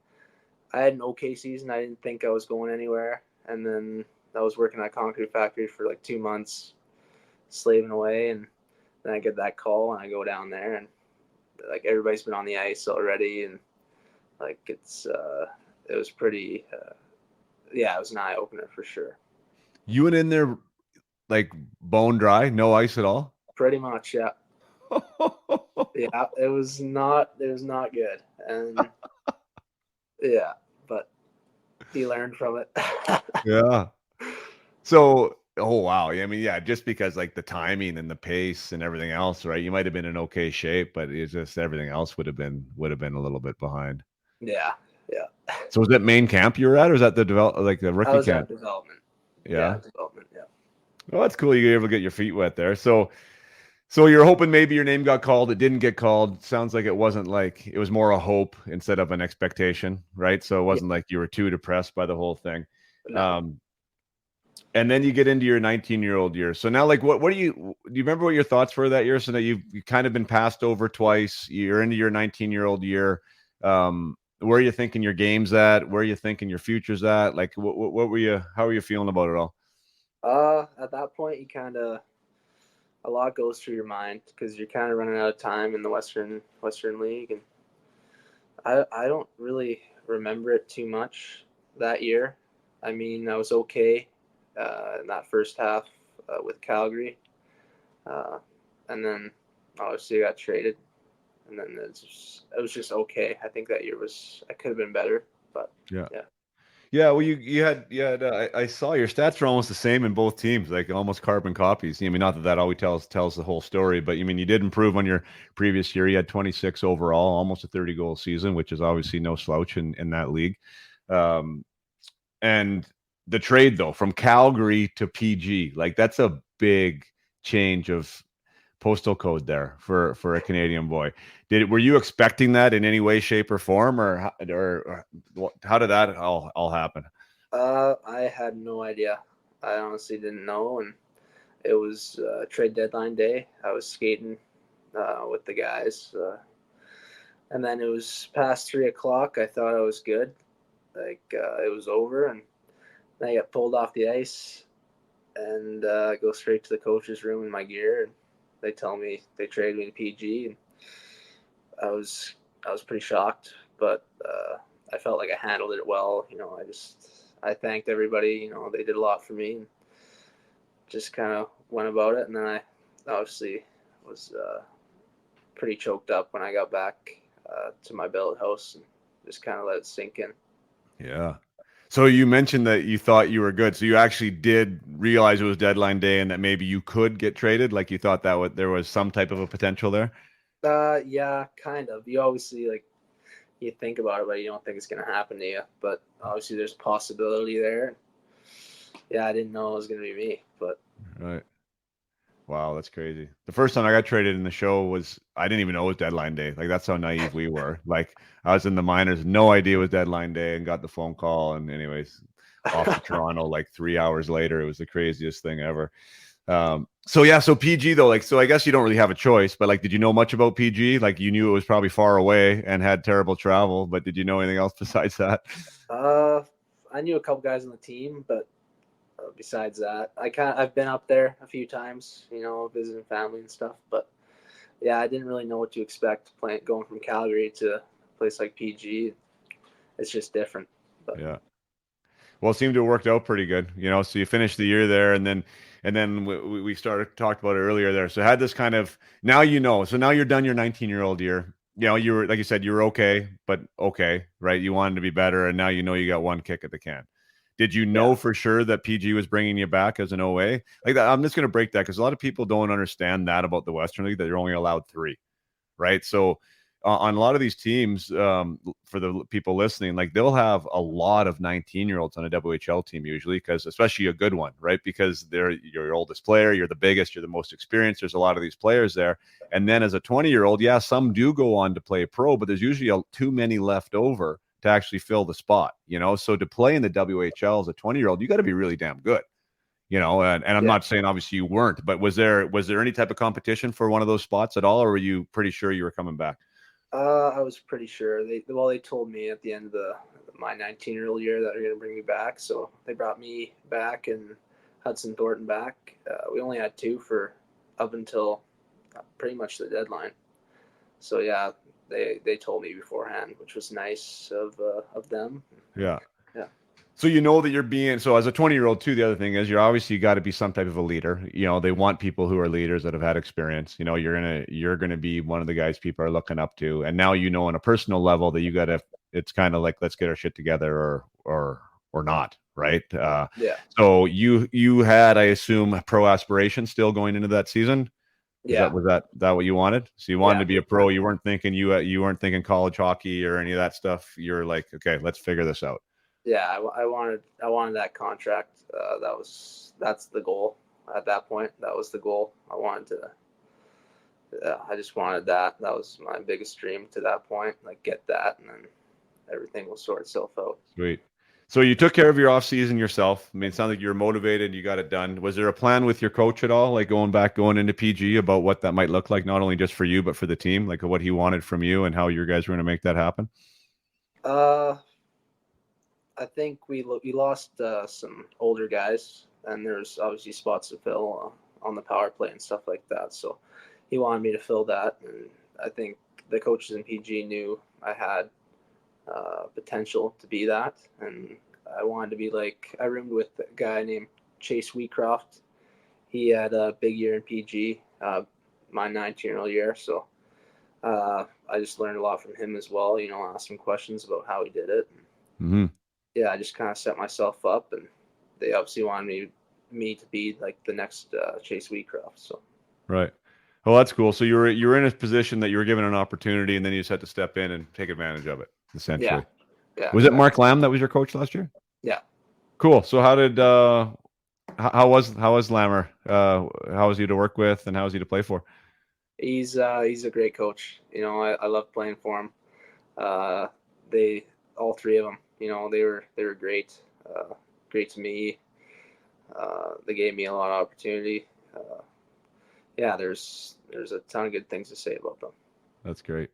I had an okay season. I didn't think I was going anywhere, and then I was working at a concrete factory for like 2 months, slaving away, and then I get that call, and I go down there, and like everybody's been on the ice already, and like it was pretty. Yeah, it was an eye opener for sure. You went in there. like bone dry, no ice at all? Pretty much, yeah. Yeah, it was not good. And yeah, but he learned from it. Yeah. So, oh wow. I mean, yeah, just because like the timing and the pace and everything else, right? You might have been in okay shape, but it's just everything else would have been a little bit behind. Yeah, yeah. So was that main camp you were at, or is that the the I rookie was at camp? development. Yeah, Yeah. development, yeah. Well, that's cool. You were able to get your feet wet there. So you're hoping maybe your name got called. It didn't get called. Sounds like it wasn't like it was more a hope instead of an expectation, right? So it Yeah, wasn't like you were too depressed by the whole thing. no. Um, and then you get into your 19-year-old year. So now, like, what do you remember what your thoughts were that year? So that you kind of been passed over twice. You're into your 19-year-old year. Where are you thinking your game's at? Where are you thinking your future's at? Like, what were you? How are you feeling about it all? At that point, you kind of a lot goes through your mind because you're kind of running out of time in the Western League, and I don't really remember it too much that year. I mean, I was okay in that first half with Calgary, uh, and then obviously I got traded, and then it was just okay. I think that year I could have been better, but Yeah. yeah, Yeah, well, you had. I saw your stats are almost the same in both teams, like almost carbon copies. I mean, not that that always tells the whole story, but I mean, you did improve on your previous year. You had 26 overall, almost a 30-goal season, which is obviously no slouch in that league. Um, and the trade though from Calgary to PG, like that's a big change of postal code there for a Canadian boy. Were you expecting that in any way, shape, or form, or how did that all happen? I had no idea. I honestly didn't know, and it was trade deadline day. I was skating with the guys, and then it was past 3 o'clock. I thought I was good, like it was over, and then I got pulled off the ice and go straight to the coach's room in my gear, and they tell me they traded me to PG, and I was I was pretty shocked, but I felt like I handled it well. I thanked everybody. They did a lot for me, and just kind of went about it, and then I obviously was pretty choked up when I got back to my billet house and just kind of let it sink in. Yeah. So you mentioned that you thought you were good. So you actually did realize it was deadline day and that maybe you could get traded. Like you thought there was some type of a potential there. Yeah, kind of. You obviously you think about it, but you don't think it's gonna happen to you. But obviously, there's a possibility there. Yeah, I didn't know it was gonna be me, but Right. Wow, that's crazy. The first time I got traded in the show was I didn't even know it was deadline day. Like that's how naive we were. Like I was in the minors, no idea it was deadline day, and got the phone call. And anyways, off to Toronto like 3 hours later. It was the craziest thing ever. So yeah, so PG though, like so I guess you don't really have a choice, but like did you know much about PG? Like you knew it was probably far away and had terrible travel, but did you know anything else besides that? uh, I knew a couple guys on the team, but besides that, I've been up there a few times, visiting family and stuff. But yeah, I didn't really know what to expect going from Calgary to a place like PG. It's just different. But Yeah. Well, it seemed to have worked out pretty good, you know. So you finished the year there, and then we started talked about it earlier there. So had this kind of now you know. So now you're done your 19-year-old year. You know, you were like you said, you were okay, but okay, right? You wanted to be better, and now you know you got one kick at the can. Did you yeah, know for sure that PG was bringing you back as an OA? Like that, I'm just going to break that because a lot of people don't understand that about the Western League that they're only allowed three, right? So on a lot of these teams, for the people listening, like they'll have a lot of 19-year-olds on a WHL team usually, because especially a good one, right? Because they're your oldest player, you're the biggest, you're the most experienced. There's a lot of these players there, and then as a 20-year-old, yeah, some do go on to play pro, but there's usually too many left over to actually fill the spot, you know. So to play in the WHL as a 20-year-old, you got to be really damn good. You know, and I'm yeah. not saying obviously you weren't, but was there any type of competition for one of those spots at all, or were you pretty sure you were coming back? I was pretty sure they told me at the end of my 19-year-old year that they're gonna bring me back, so they brought me back and Hudson Thornton back. We only had two for up until pretty much the deadline. So yeah, they told me beforehand, which was nice of them. Yeah. Yeah, So you know that you're being so as a 20-year-old too. The other thing is you're obviously got to be some type of a leader. They want people who are leaders that have had experience. You're gonna be one of the guys people are looking up to. And now on a personal level that you gotta. It's kind of like let's get our shit together or not, right? Yeah. So you had, I assume, pro aspirations still going into that season. Yeah. Was that what you wanted? So you wanted Yeah. to be a pro. You weren't thinking college hockey or any of that stuff. You're like, okay, let's figure this out. Yeah. I wanted that contract. That's the goal at that point. That was the goal. I just wanted that. That was my biggest dream to that point. Like get that, and then everything will sort itself out. Sweet. So you took care of your off season yourself. I mean, it sounds like you were motivated. You got it done. Was there a plan with your coach at all, like going into PG, about what that might look like, not only just for you but for the team, like what he wanted from you and how your guys were going to make that happen? Uh, I think we lost some older guys, and there's obviously spots to fill on the power play and stuff like that. So he wanted me to fill that, and I think the coaches in PG knew I had potential to be that, and I wanted to be like I roomed with a guy named Chase Wheatcroft. He had a big year in PG, my 19-year-old year, so I just learned a lot from him as well. Asked him questions about how he did it. Mm-hmm. Yeah, I just kind of set myself up, and they obviously wanted me to be like the next Chase Wheatcroft. So Right. Well, that's cool. So you were in a position that you were given an opportunity, and then you just had to step in and take advantage of it, yeah, essentially. yeah, Was it Mark Lamb that was your coach last year? yeah. Cool. So how was Lammer? How was he to work with, and how was he to play for? He's a great coach. I love playing for him. They all three of them. They were great. Great to me. They gave me a lot of opportunity. Yeah, there's a ton of good things to say about them. That's great.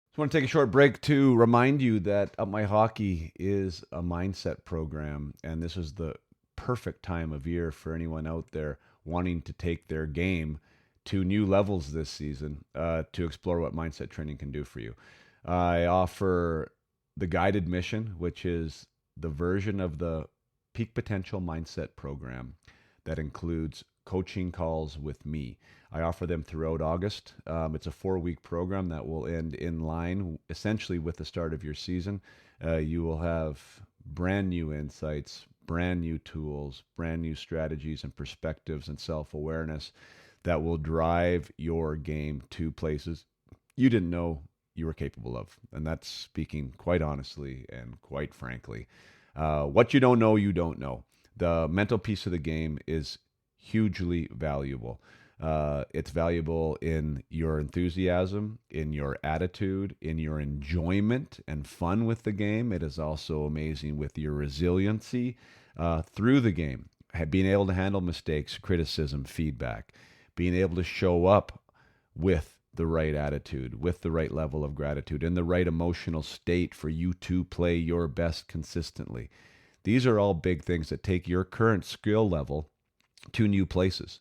Just want to take a short break to remind you that Up My Hockey is a mindset program, and this is the perfect time of year for anyone out there wanting to take their game to new levels this season, to explore what mindset training can do for you. I offer the guided mission, which is the version of the Peak Potential Mindset program that includes coaching calls with me. I offer them throughout August. It's a 4-week program that will end in line essentially with the start of your season. You will have brand new insights, brand new tools, brand new strategies and perspectives and self-awareness that will drive your game to places you didn't know you were capable of. And that's speaking quite honestly and quite frankly. What you don't know, you don't know. The mental piece of the game is hugely valuable. It's valuable in your enthusiasm, in your attitude, in your enjoyment and fun with the game. It is also amazing with your resiliency through the game, being able to handle mistakes, criticism, feedback, being able to show up with the right attitude, with the right level of gratitude, in the right emotional state for you to play your best consistently. These are all big things that take your current skill level to new places.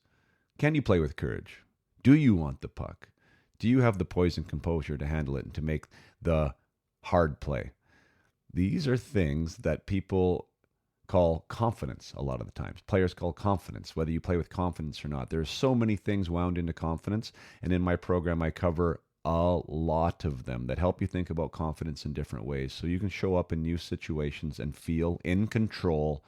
Can you play with courage? Do you want the puck? Do you have the poise and composure to handle it and to make the hard play? These are things that people call confidence a lot of the times. Players call confidence, whether you play with confidence or not. There's so many things wound into confidence, and in my program I cover a lot of them that help you think about confidence in different ways so you can show up in new situations and feel in control,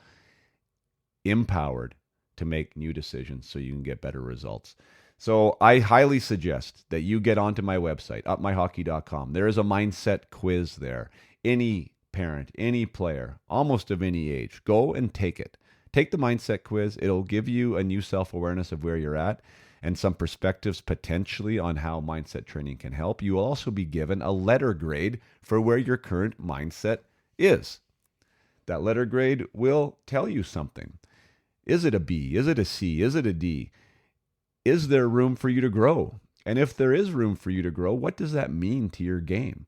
empowered to make new decisions so you can get better results. So I highly suggest that you get onto my website, upmyhockey.com. There is a mindset quiz there. Any parent, any player, almost of any age, go and take it. Take the mindset quiz. It'll give you a new self-awareness of where you're at and some perspectives potentially on how mindset training can help. You will also be given a letter grade for where your current mindset is. That letter grade will tell you something. Is it a B? Is it a C? Is it a D? Is there room for you to grow? And if there is room for you to grow, what does that mean to your game?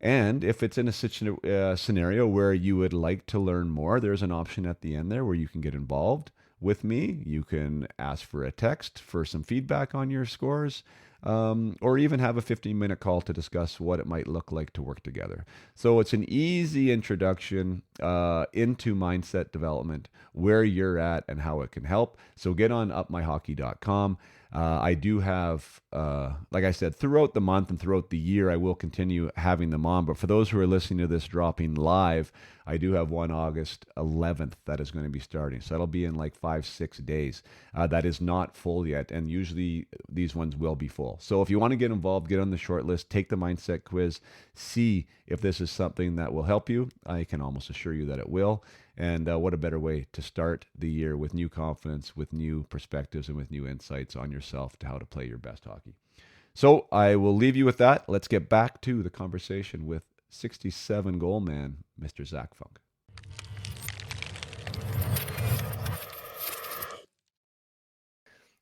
And if it's in a scenario where you would like to learn more, there's an option at the end there where you can get involved with me. You can ask for a text for some feedback on your scores. or even have a 15-minute call to discuss what it might look like to work together. So it's an easy introduction into mindset development, where you're at and how it can help. So get on upmyhockey.com. I do have, like I said, throughout the month and throughout the year, I will continue having them on. But for those who are listening to this dropping live, I do have one August 11th that is going to be starting. So that'll be in like 5-6 days. That is not full yet. And usually these ones will be full. So if you want to get involved, get on the short list, take the mindset quiz, see if this is something that will help you. I can almost assure you that it will. And what a better way to start the year with new confidence, with new perspectives, and with new insights on yourself to how to play your best hockey. So I will leave you with that. Let's get back to the conversation with 67 goal man, Mr. Zac Funk.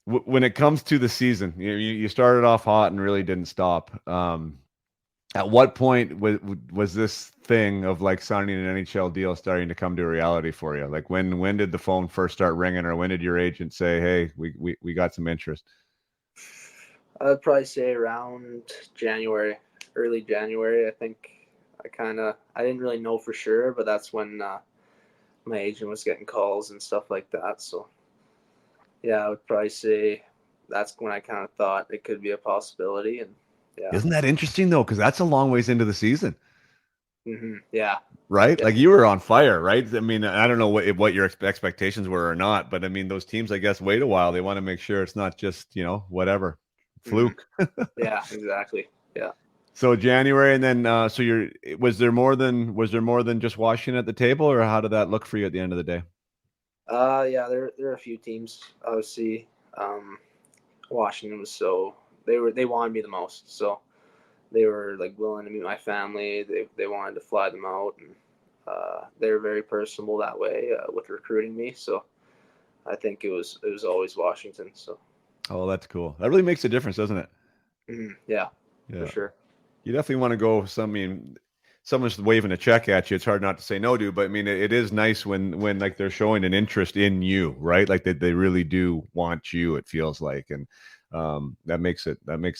When it comes to the season, you started off hot and really didn't stop. At what point was this thing of like signing an NHL deal starting to come to a reality for you? Like when did the phone first start ringing, or when did your agent say, "Hey, we got some interest"? I'd probably say around January, early January. I think I didn't really know for sure, but that's when my agent was getting calls and stuff like that. So yeah, I would probably say that's when I kind of thought it could be a possibility. And yeah. Isn't that interesting though? Because that's a long ways into the season. Yeah. Right? Yeah. Like you were on fire, right? I mean, I don't know what your expectations were or not, but I mean, those teams, I guess, wait a while. They want to make sure it's not just, whatever, fluke. Yeah, exactly. Yeah. So January, and then was there more than just Washington at the table, or how did that look for you at the end of the day? Yeah, there are a few teams. Obviously, Washington was they wanted me the most, so they were like willing to meet my family. They wanted to fly them out, and they were very personable that way with recruiting me. So I think it was always Washington. So. Oh, that's cool. That really makes a difference, doesn't it? Yeah, Yeah, for sure. you definitely want to go. Someone's waving a check at you. It's hard not to say no to. But I mean, it is nice when like they're showing an interest in you, right? Like they really do want you. It feels like, and that makes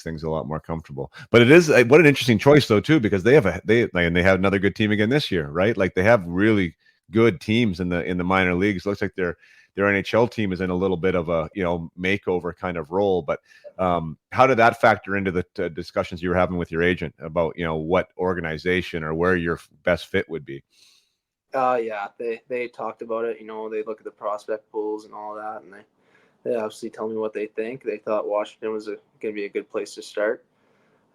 things a lot more comfortable. But it is what an interesting choice though too, because they have another good team again this year, right? Like they have really good teams in the minor leagues. It looks like their NHL team is in a little bit of a makeover kind of role. But how did that factor into the discussions you were having with your agent about what organization or where your best fit would be? Yeah, they talked about it. They look at the prospect pools and all that, and they obviously tell me what they think. They thought Washington was going to be a good place to start.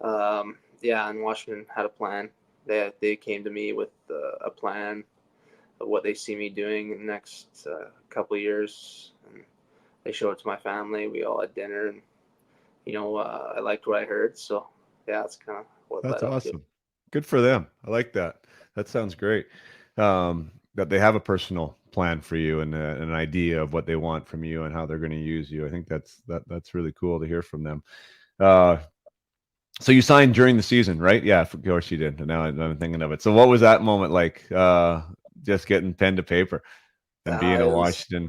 Yeah, and Washington had a plan. They came to me with a plan of what they see me doing in the next couple of years. And they showed it to my family. We all had dinner, and I liked what I heard. So yeah, that's kind of what That's led up to. awesome. Good for them. I like that. That sounds great. That they have a personal plan for you and an idea of what they want from you and how they're going to use you. I think that's really cool to hear from them. So you signed during the season, right? Yeah, of course you did. And now I'm thinking of it. So what was that moment like? Just getting pen to paper and being a Washington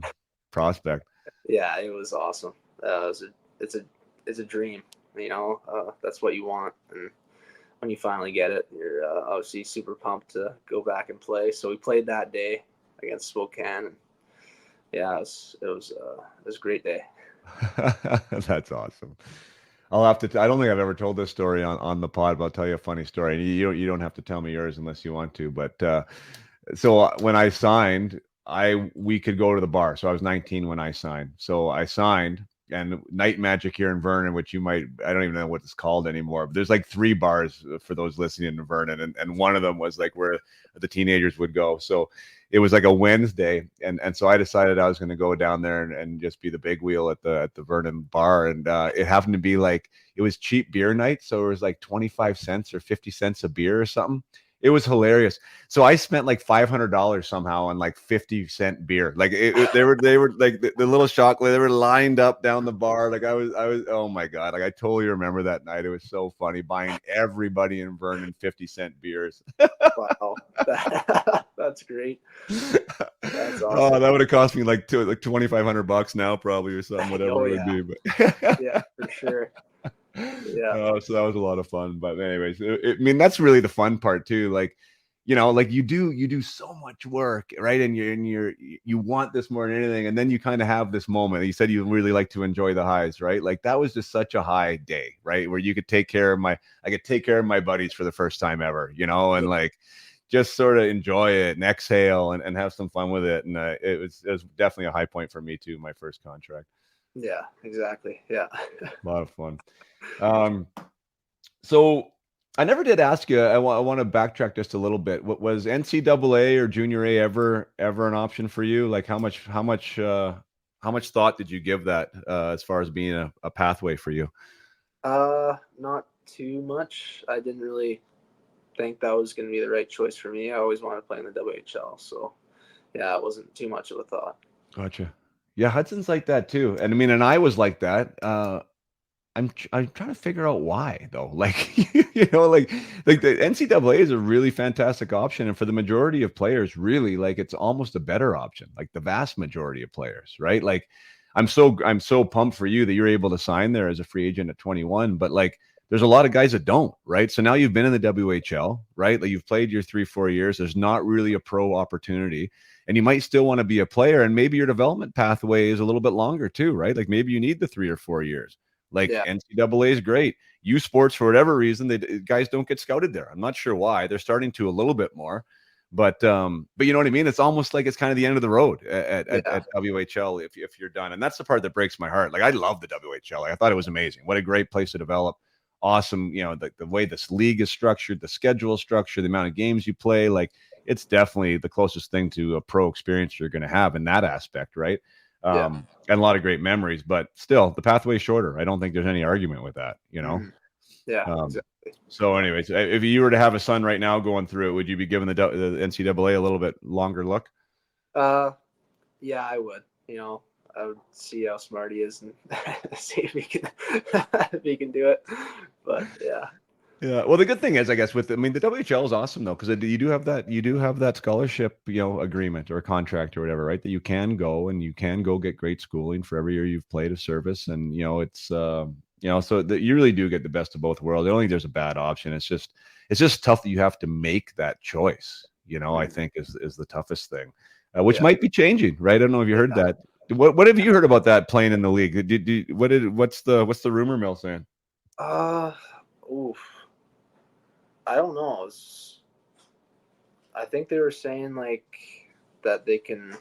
prospect. Yeah, it was awesome. It's a dream. That's what you want, and when you finally get it, you're obviously super pumped to go back and play. So we played that day against Spokane, and yeah, it was a great day. That's awesome. I'll have to. I don't think I've ever told this story on the pod, but I'll tell you a funny story. You don't have to tell me yours unless you want to. But so when I signed, we could go to the bar. So I was 19 when I signed. So I signed, and Night Magic here in Vernon, which I don't even know what it's called anymore. But there's like 3 bars for those listening in Vernon, and one of them was like where the teenagers would go. So it was like a Wednesday, and so I decided I was going to go down there and just be the big wheel at the Vernon bar, and it happened to be like it was cheap beer night, so it was like 25 cents or 50 cents a beer or something. It was hilarious. So I spent like $500 somehow on like 50-cent beer. Like they were like the little chocolate. They were lined up down the bar. Like I was. Oh my god! Like I totally remember that night. It was so funny buying everybody in Vernon 50-cent beers. Wow, that's great. That's awesome. Oh, that would have cost me like $2,500 now, probably, or something, whatever it would be. But yeah, for sure. Yeah. So that was a lot of fun. But anyways, I mean, that's really the fun part too. Like, like you do so much work, right? And you want this more than anything, and then you kind of have this moment. You said you really like to enjoy the highs, right? Like that was just such a high day, right? Where you could I could take care of my buddies for the first time ever, and like just sort of enjoy it and exhale and have some fun with it. And it was definitely a high point for me too. My first contract. Yeah, exactly. Yeah. A lot of fun. Um, so I never did ask you. I want to backtrack just a little bit. What was NCAA or Junior A ever an option for you? Like how much thought did you give that as far as being a pathway for you? Not too much. I didn't really think that was going to be the right choice for me. I always wanted to play in the WHL, so yeah, it wasn't too much of a thought. Gotcha. Yeah, Hudson's like that too. And I mean, and I was like that. I'm trying to figure out why though. Like like the NCAA is a really fantastic option, and for the majority of players, really, like it's almost a better option. Like the vast majority of players, right? Like I'm so pumped for you that you're able to sign there as a free agent at 21. But like there's a lot of guys that don't, right? So now you've been in the WHL, right? Like you've played your 3-4 years. There's not really a pro opportunity, and you might still want to be a player, and maybe your development pathway is a little bit longer too, right? Like maybe you need the 3 or 4 years. Like Yeah, NCAA is great. U Sports, for whatever reason, guys don't get scouted there. I'm not sure why. They're starting to a little bit more, but you know what I mean. It's almost like it's kind of the end of the road at WHL if you're done, and that's the part that breaks my heart. Like I love the WHL. Like, I thought it was amazing. What a great place to develop. Awesome, the way this league is structured, the schedule is structured, the amount of games you play. Like it's definitely the closest thing to a pro experience you're going to have in that aspect, right? yeah, And a lot of great memories, but still the pathway is shorter. I don't think there's any argument with that, hmm yeah, Um, exactly. so Yeah. anyways, if you were to have a son right now going through it, would you be giving the NCAA a little bit longer look? Uh, yeah, I would. I would see how smart he is and see if he can if he can do it. But yeah, Yeah. Well, the good thing is, I guess, I mean, the WHL is awesome though, because you do have that scholarship, agreement or contract or whatever, right? That you can go and you can go get great schooling for every year you've played a service, and it's so that you really do get the best of both worlds. I don't think there's a bad option. It's just tough that you have to make that choice. I Mhm. think is the toughest thing, which Yeah, might be changing, right? I don't know if you heard yeah. that. What have you heard about that playing in the league? What's the rumor mill saying? Uh, oof. I don't know. I think they were saying like that they can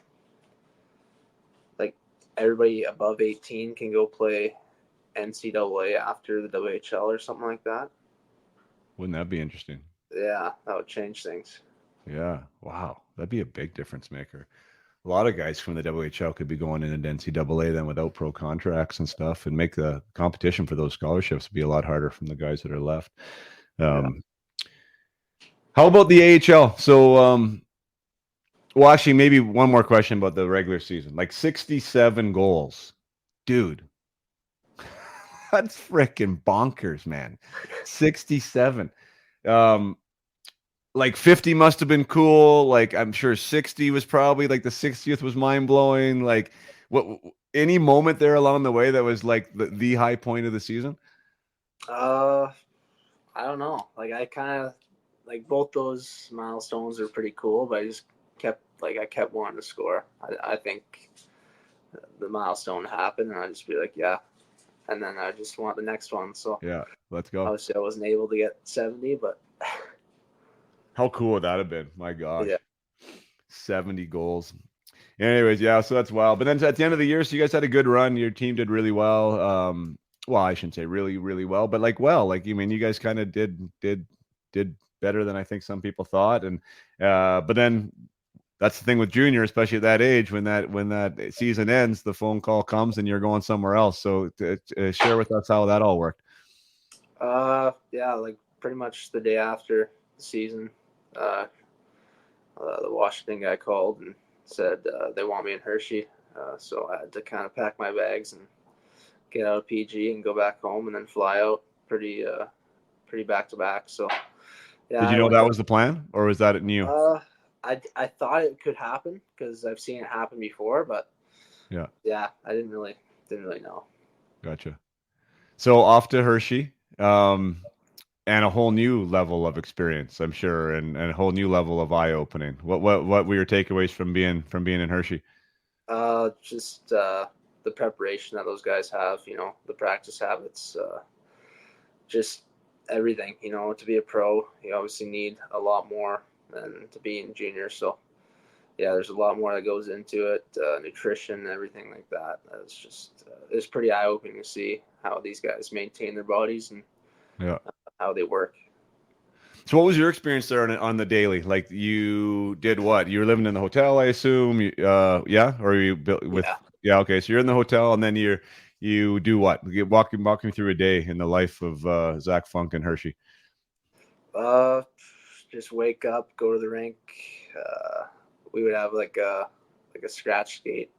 like everybody above 18 can go play NCAA after the WHL or something like that. Wouldn't that be interesting? Yeah, that would change things. Yeah. Wow. That'd be a big difference maker. A lot of guys from the WHL could be going into NCAA then without pro contracts and stuff, and make the competition for those scholarships be a lot harder from the guys that are left. Yeah. Um, how about the AHL? So, well, actually, maybe one more question about the regular season. Like 67 goals. Dude, that's freaking bonkers, man. 67. Um, like 50 must have been cool. Like I'm sure 60 was probably like the 60th was mind blowing. Like what any moment there along the way that was like the high point of the season? Uh, I don't know. Like I kind of like both those milestones are pretty cool, but I kept wanting to score. I think the milestone happened, and I just be like, yeah, and then I just want the next one. So Yeah, let's go. obviously I wasn't able to get 70, but How cool would that have been? My gosh. yeah, 70 goals. Anyways, yeah, so that's wild. But then at the end of the year, so you guys had a good run. Your team did really well. Well, I shouldn't say really, really well, but like I mean, you guys kind of did better than I think some people thought. And but then that's the thing with junior, especially at that age, when that season ends, the phone call comes and you're going somewhere else. So share with us how that all worked. yeah, like pretty much the day after the season, uh, the Washington guy called and said they want me in Hershey. So I had to kind of pack my bags and get out of PG and go back home and then fly out pretty back to back. So yeah, Did you I know went. that was the plan, or was that new? Uh, I thought it could happen because I've seen it happen before, but Yeah, yeah, I didn't really know. gotcha. So off to Hershey, and a whole new level of experience, I'm sure, and a whole new level of eye opening. What were your takeaways from being in Hershey? Just the preparation that those guys have, the practice habits, just everything. To be a pro, you obviously need a lot more than to be in junior. So yeah, there's a lot more that goes into it, nutrition, everything like that. It's pretty eye opening to see how these guys maintain their bodies and Yeah. how they work. So what was your experience there on the daily? Like you did what? You were living in the hotel, I assume. Yeah, or you built with? Yeah. Yeah, okay. So you're in the hotel, and then you do what? Walk me through a day in the life of Zac Funk and Hershey. Uh, just wake up, go to the rink. We would have like a scratch skate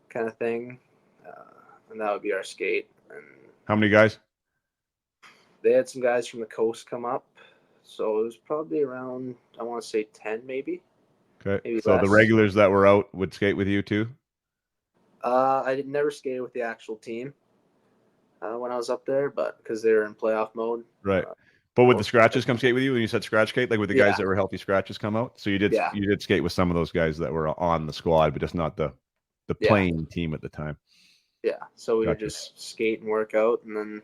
kind of thing, and that would be our skate. And How many guys? they had some guys from the coast come up, so it was probably around, I want to say 10 Okay. maybe So the less. regulars that were out would skate with you too? I did never skated with the actual team when I was up there, but because they were in playoff mode. Right. But would the Most, scratches come skate with you when you said scratch skate? Like with the guys yeah, that were healthy scratches come out? So yeah, you did skate with some of those guys that were on the squad, but just not the yeah, playing team at the time. yeah. So we would Gotcha. just skate and work out, and then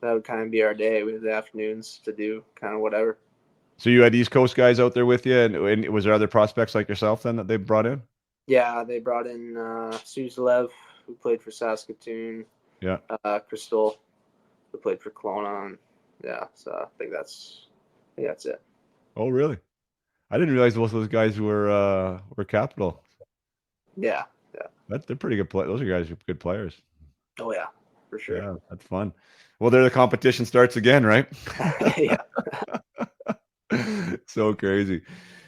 that would kind of be our day. We had the afternoons to do kind of whatever. So you had East Coast guys out there with you, and was there other prospects like yourself then that they brought in? Yeah, they brought in Suzilev, who played for Saskatoon, Yeah. Crystal, who played for Kelowna, and yeah. So I think that's it. Oh, really? I didn't realize both those guys were Capital. Yeah, yeah. They're pretty good play. Those are guys who are good players. Oh yeah, for sure. Yeah, that's fun. Well, there the competition starts again, right? Yeah, So crazy.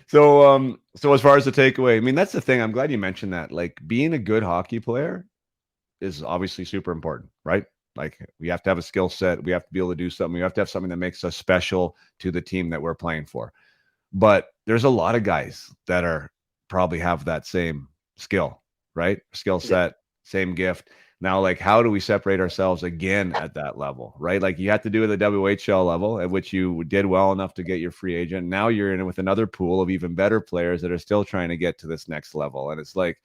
So as far as the takeaway, I mean, that's the thing. I'm glad you mentioned that. Like being a good hockey player is obviously super important, right? Like we have to have a skill set. We have to be able to do something. We have to have something that makes us special to the team that we're playing for. But there's a lot of guys that are probably have that same skill, right? Skill yeah, set, same gift. Now, like, how do we separate ourselves again at that level, right? Like, you have to do it at the WHL level, at which you did well enough to get your free agent. Now you're in with another pool of even better players that are still trying to get to this next level. And it's like,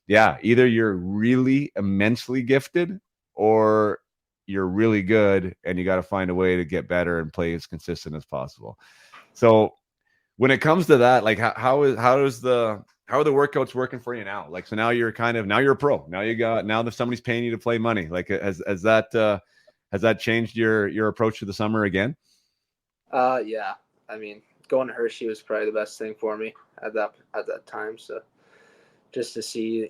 yeah, either you're really immensely gifted or you're really good and you got to find a way to get better and play as consistent as possible. So, when it comes to that, like how are the workouts working for you now? Like, so now you're a pro. Now that somebody's paying you to play money. Like, has that changed your approach to the summer again? yeah. I mean, going to Hershey was probably the best thing for me at that time. So just to see,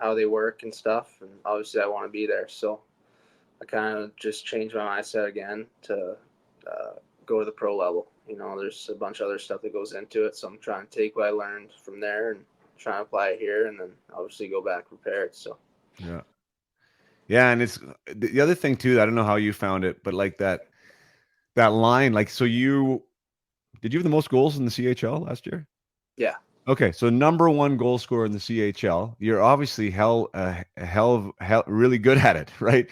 how they work and stuff, and obviously I want to be there. So I kind of just changed my mindset again to go to the pro level. There's a bunch of other stuff that goes into it. So I'm trying to take what I learned from there and try and apply it here, and then obviously go back prepared. So Yeah. Yeah, and it's the other thing too. I don't know how you found it, but like that line, like, so you did you have the most goals in the CHL last year? yeah, Okay, so number one goal scorer in the CHL. You're obviously hell really good at it, right?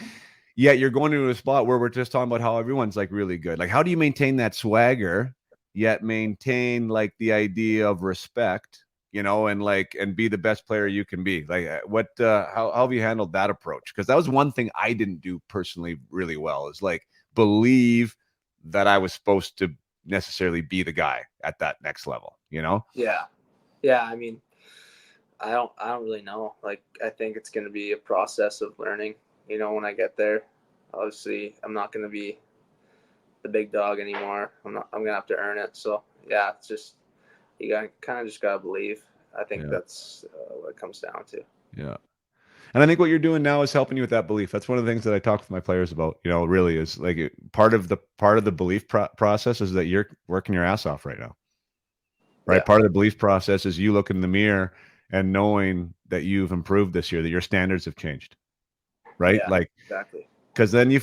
Yet you're going into a spot where we're just talking about how everyone's like really good. Like, how do you maintain that swagger, yet maintain like the idea of respect, and be the best player you can be? Like, how have you handled that approach? Because that was one thing I didn't do personally really well, is like believe that I was supposed to necessarily be the guy at that next level, yeah, yeah. I mean, I don't really know. Like, I think it's going to be a process of learning. When I get there, obviously I'm not going to be the big dog anymore. I'm going to have to earn it. So yeah, it's just, you gotta believe. I think Yeah. that's what it comes down to. Yeah. And I think what you're doing now is helping you with that belief. That's one of the things that I talk with my players about, really is like part of the belief process is that you're working your ass off right now. Right. Yeah, Part of the belief process is you look in the mirror and knowing that you've improved this year, that your standards have changed. Right. yeah, Like, exactly. because then you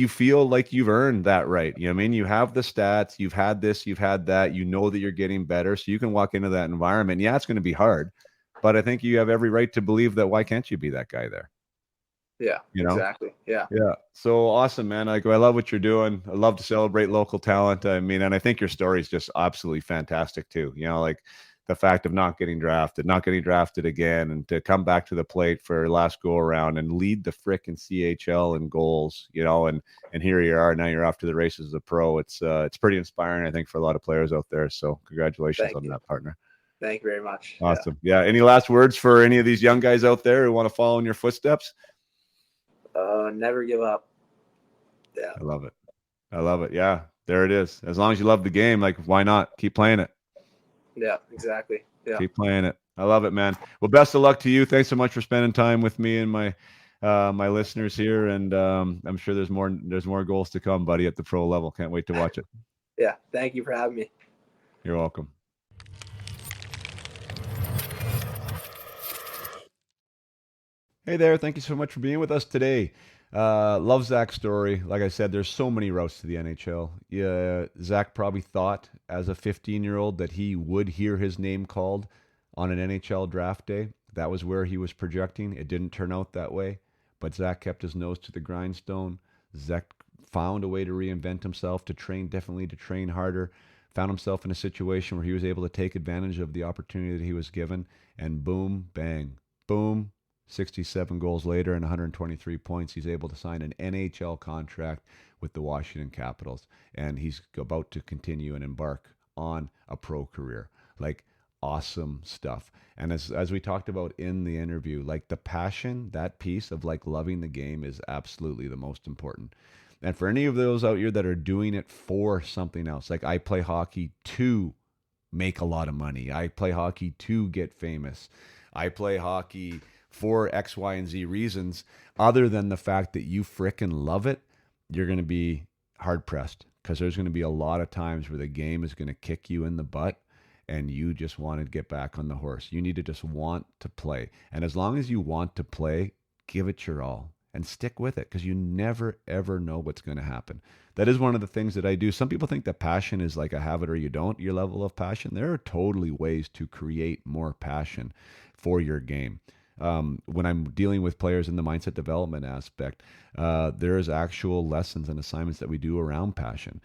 feel like you've earned that right. You know what I mean? You have the stats, you've had this, you've had that, that you're getting better. So you can walk into that environment. Yeah, it's going to be hard, but I think you have every right to believe that. Why can't you be that guy there? Yeah, you know? exactly. Yeah. Yeah. So awesome, man. Like, I love what you're doing. I love to celebrate local talent. I mean, and I think your story is just absolutely fantastic too. You know, like the fact of not getting drafted again, and to come back to the plate for last go around and lead the frickin' CHL in goals, you know, and here you are. Now you're off to the races as a pro. It's pretty inspiring, I think, for a lot of players out there. So congratulations Thank on you. that, partner. Thank you very much. Yeah. Awesome. Yeah. Any last words for any of these young guys out there who want to follow in your footsteps? Never give up. Yeah. I love it. I love it. Yeah, there it is. As long as you love the game, like, why not? Keep playing it. Yeah, exactly. Yeah. Keep playing it. I love it, man. Well, best of luck to you. Thanks so much for spending time with me and my listeners here. And I'm sure there's more goals to come, buddy, at the pro level. Can't wait to watch it. Yeah. Thank you for having me. You're welcome. Hey there. Thank you so much for being with us today. Love Zach's story. Like I said, there's so many routes to the NHL. Yeah, Zach probably thought as a 15-year-old that he would hear his name called on an NHL draft day. That was where he was projecting. It didn't turn out that way, but Zach kept his nose to the grindstone. Zach found a way to reinvent himself, to train harder, found himself in a situation where he was able to take advantage of the opportunity that he was given, and boom, bang, boom, 67 goals later and 123 points, he's able to sign an NHL contract with the Washington Capitals, and he's about to continue and embark on a pro career. Like, awesome stuff. And as we talked about in the interview, like, the passion, that piece of like loving the game is absolutely the most important. And for any of those out here that are doing it for something else, like, I play hockey to make a lot of money. I play hockey to get famous. I play hockey for X, Y, and Z reasons, other than the fact that you frickin' love it, you're going to be hard pressed, because there's going to be a lot of times where the game is going to kick you in the butt and you just want to get back on the horse. You need to just want to play. And as long as you want to play, give it your all and stick with it, because you never, ever know what's going to happen. That is one of the things that I do. Some people think that passion is like a habit or you don't, your level of passion. There are totally ways to create more passion for your game. When I'm dealing with players in the mindset development aspect, there is actual lessons and assignments that we do around passion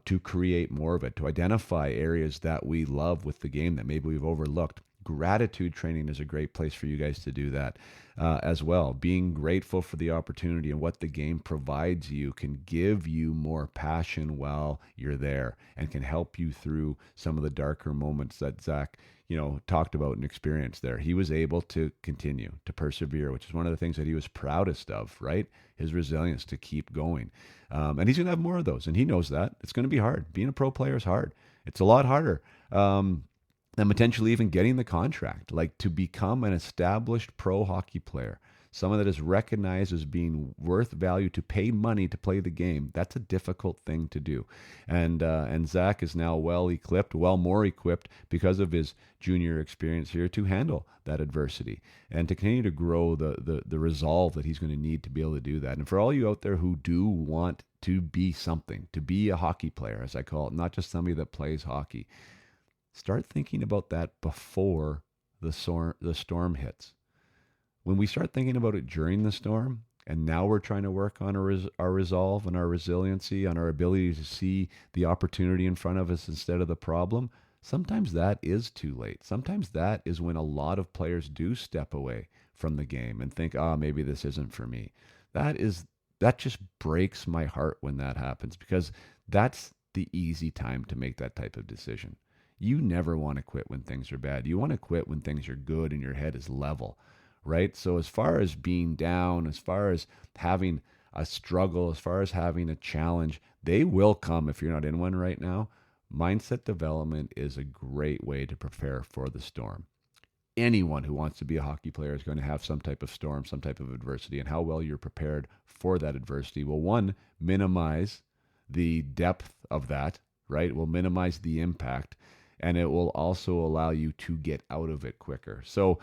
to create more of it, to identify areas that we love with the game that maybe we've overlooked. Gratitude training is a great place for you guys to do that as well. Being grateful for the opportunity and what the game provides you can give you more passion while you're there, and can help you through some of the darker moments that Zach, talked about and experienced there. He was able to continue to persevere, which is one of the things that he was proudest of, right? His resilience to keep going. And he's going to have more of those. And he knows that. It's going to be hard. Being a pro player is hard. It's a lot harder than potentially even getting the contract. Like, to become an established pro hockey player, someone that is recognized as being worth value, to pay money to play the game, that's a difficult thing to do. And Zach is now well more equipped because of his junior experience here, to handle that adversity and to continue to grow the resolve that he's going to need to be able to do that. And for all you out there who do want to be something, to be a hockey player, as I call it, not just somebody that plays hockey, start thinking about that before the storm hits. When we start thinking about it during the storm, and now we're trying to work on our resolve and our resiliency, on our ability to see the opportunity in front of us instead of the problem, sometimes that is too late. Sometimes that is when a lot of players do step away from the game and think, maybe this isn't for me. That just breaks my heart when that happens, because that's the easy time to make that type of decision. You never want to quit when things are bad. You want to quit when things are good and your head is level. Right? So as far as being down, as far as having a struggle, as far as having a challenge, they will come if you're not in one right now. Mindset development is a great way to prepare for the storm. Anyone who wants to be a hockey player is going to have some type of storm, some type of adversity, and how well you're prepared for that adversity will, one, minimize the depth of that, right? It will minimize the impact, and it will also allow you to get out of it quicker. So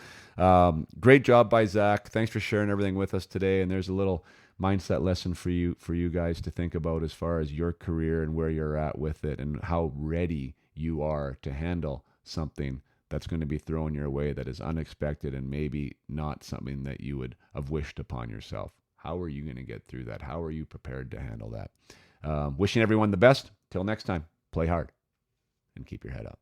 great job by Zach. Thanks for sharing everything with us today. And there's a little mindset lesson for you guys to think about as far as your career and where you're at with it, and how ready you are to handle something that's going to be thrown your way that is unexpected and maybe not something that you would have wished upon yourself. How are you going to get through that? How are you prepared to handle that? Wishing everyone the best. Till next time, play hard and keep your head up.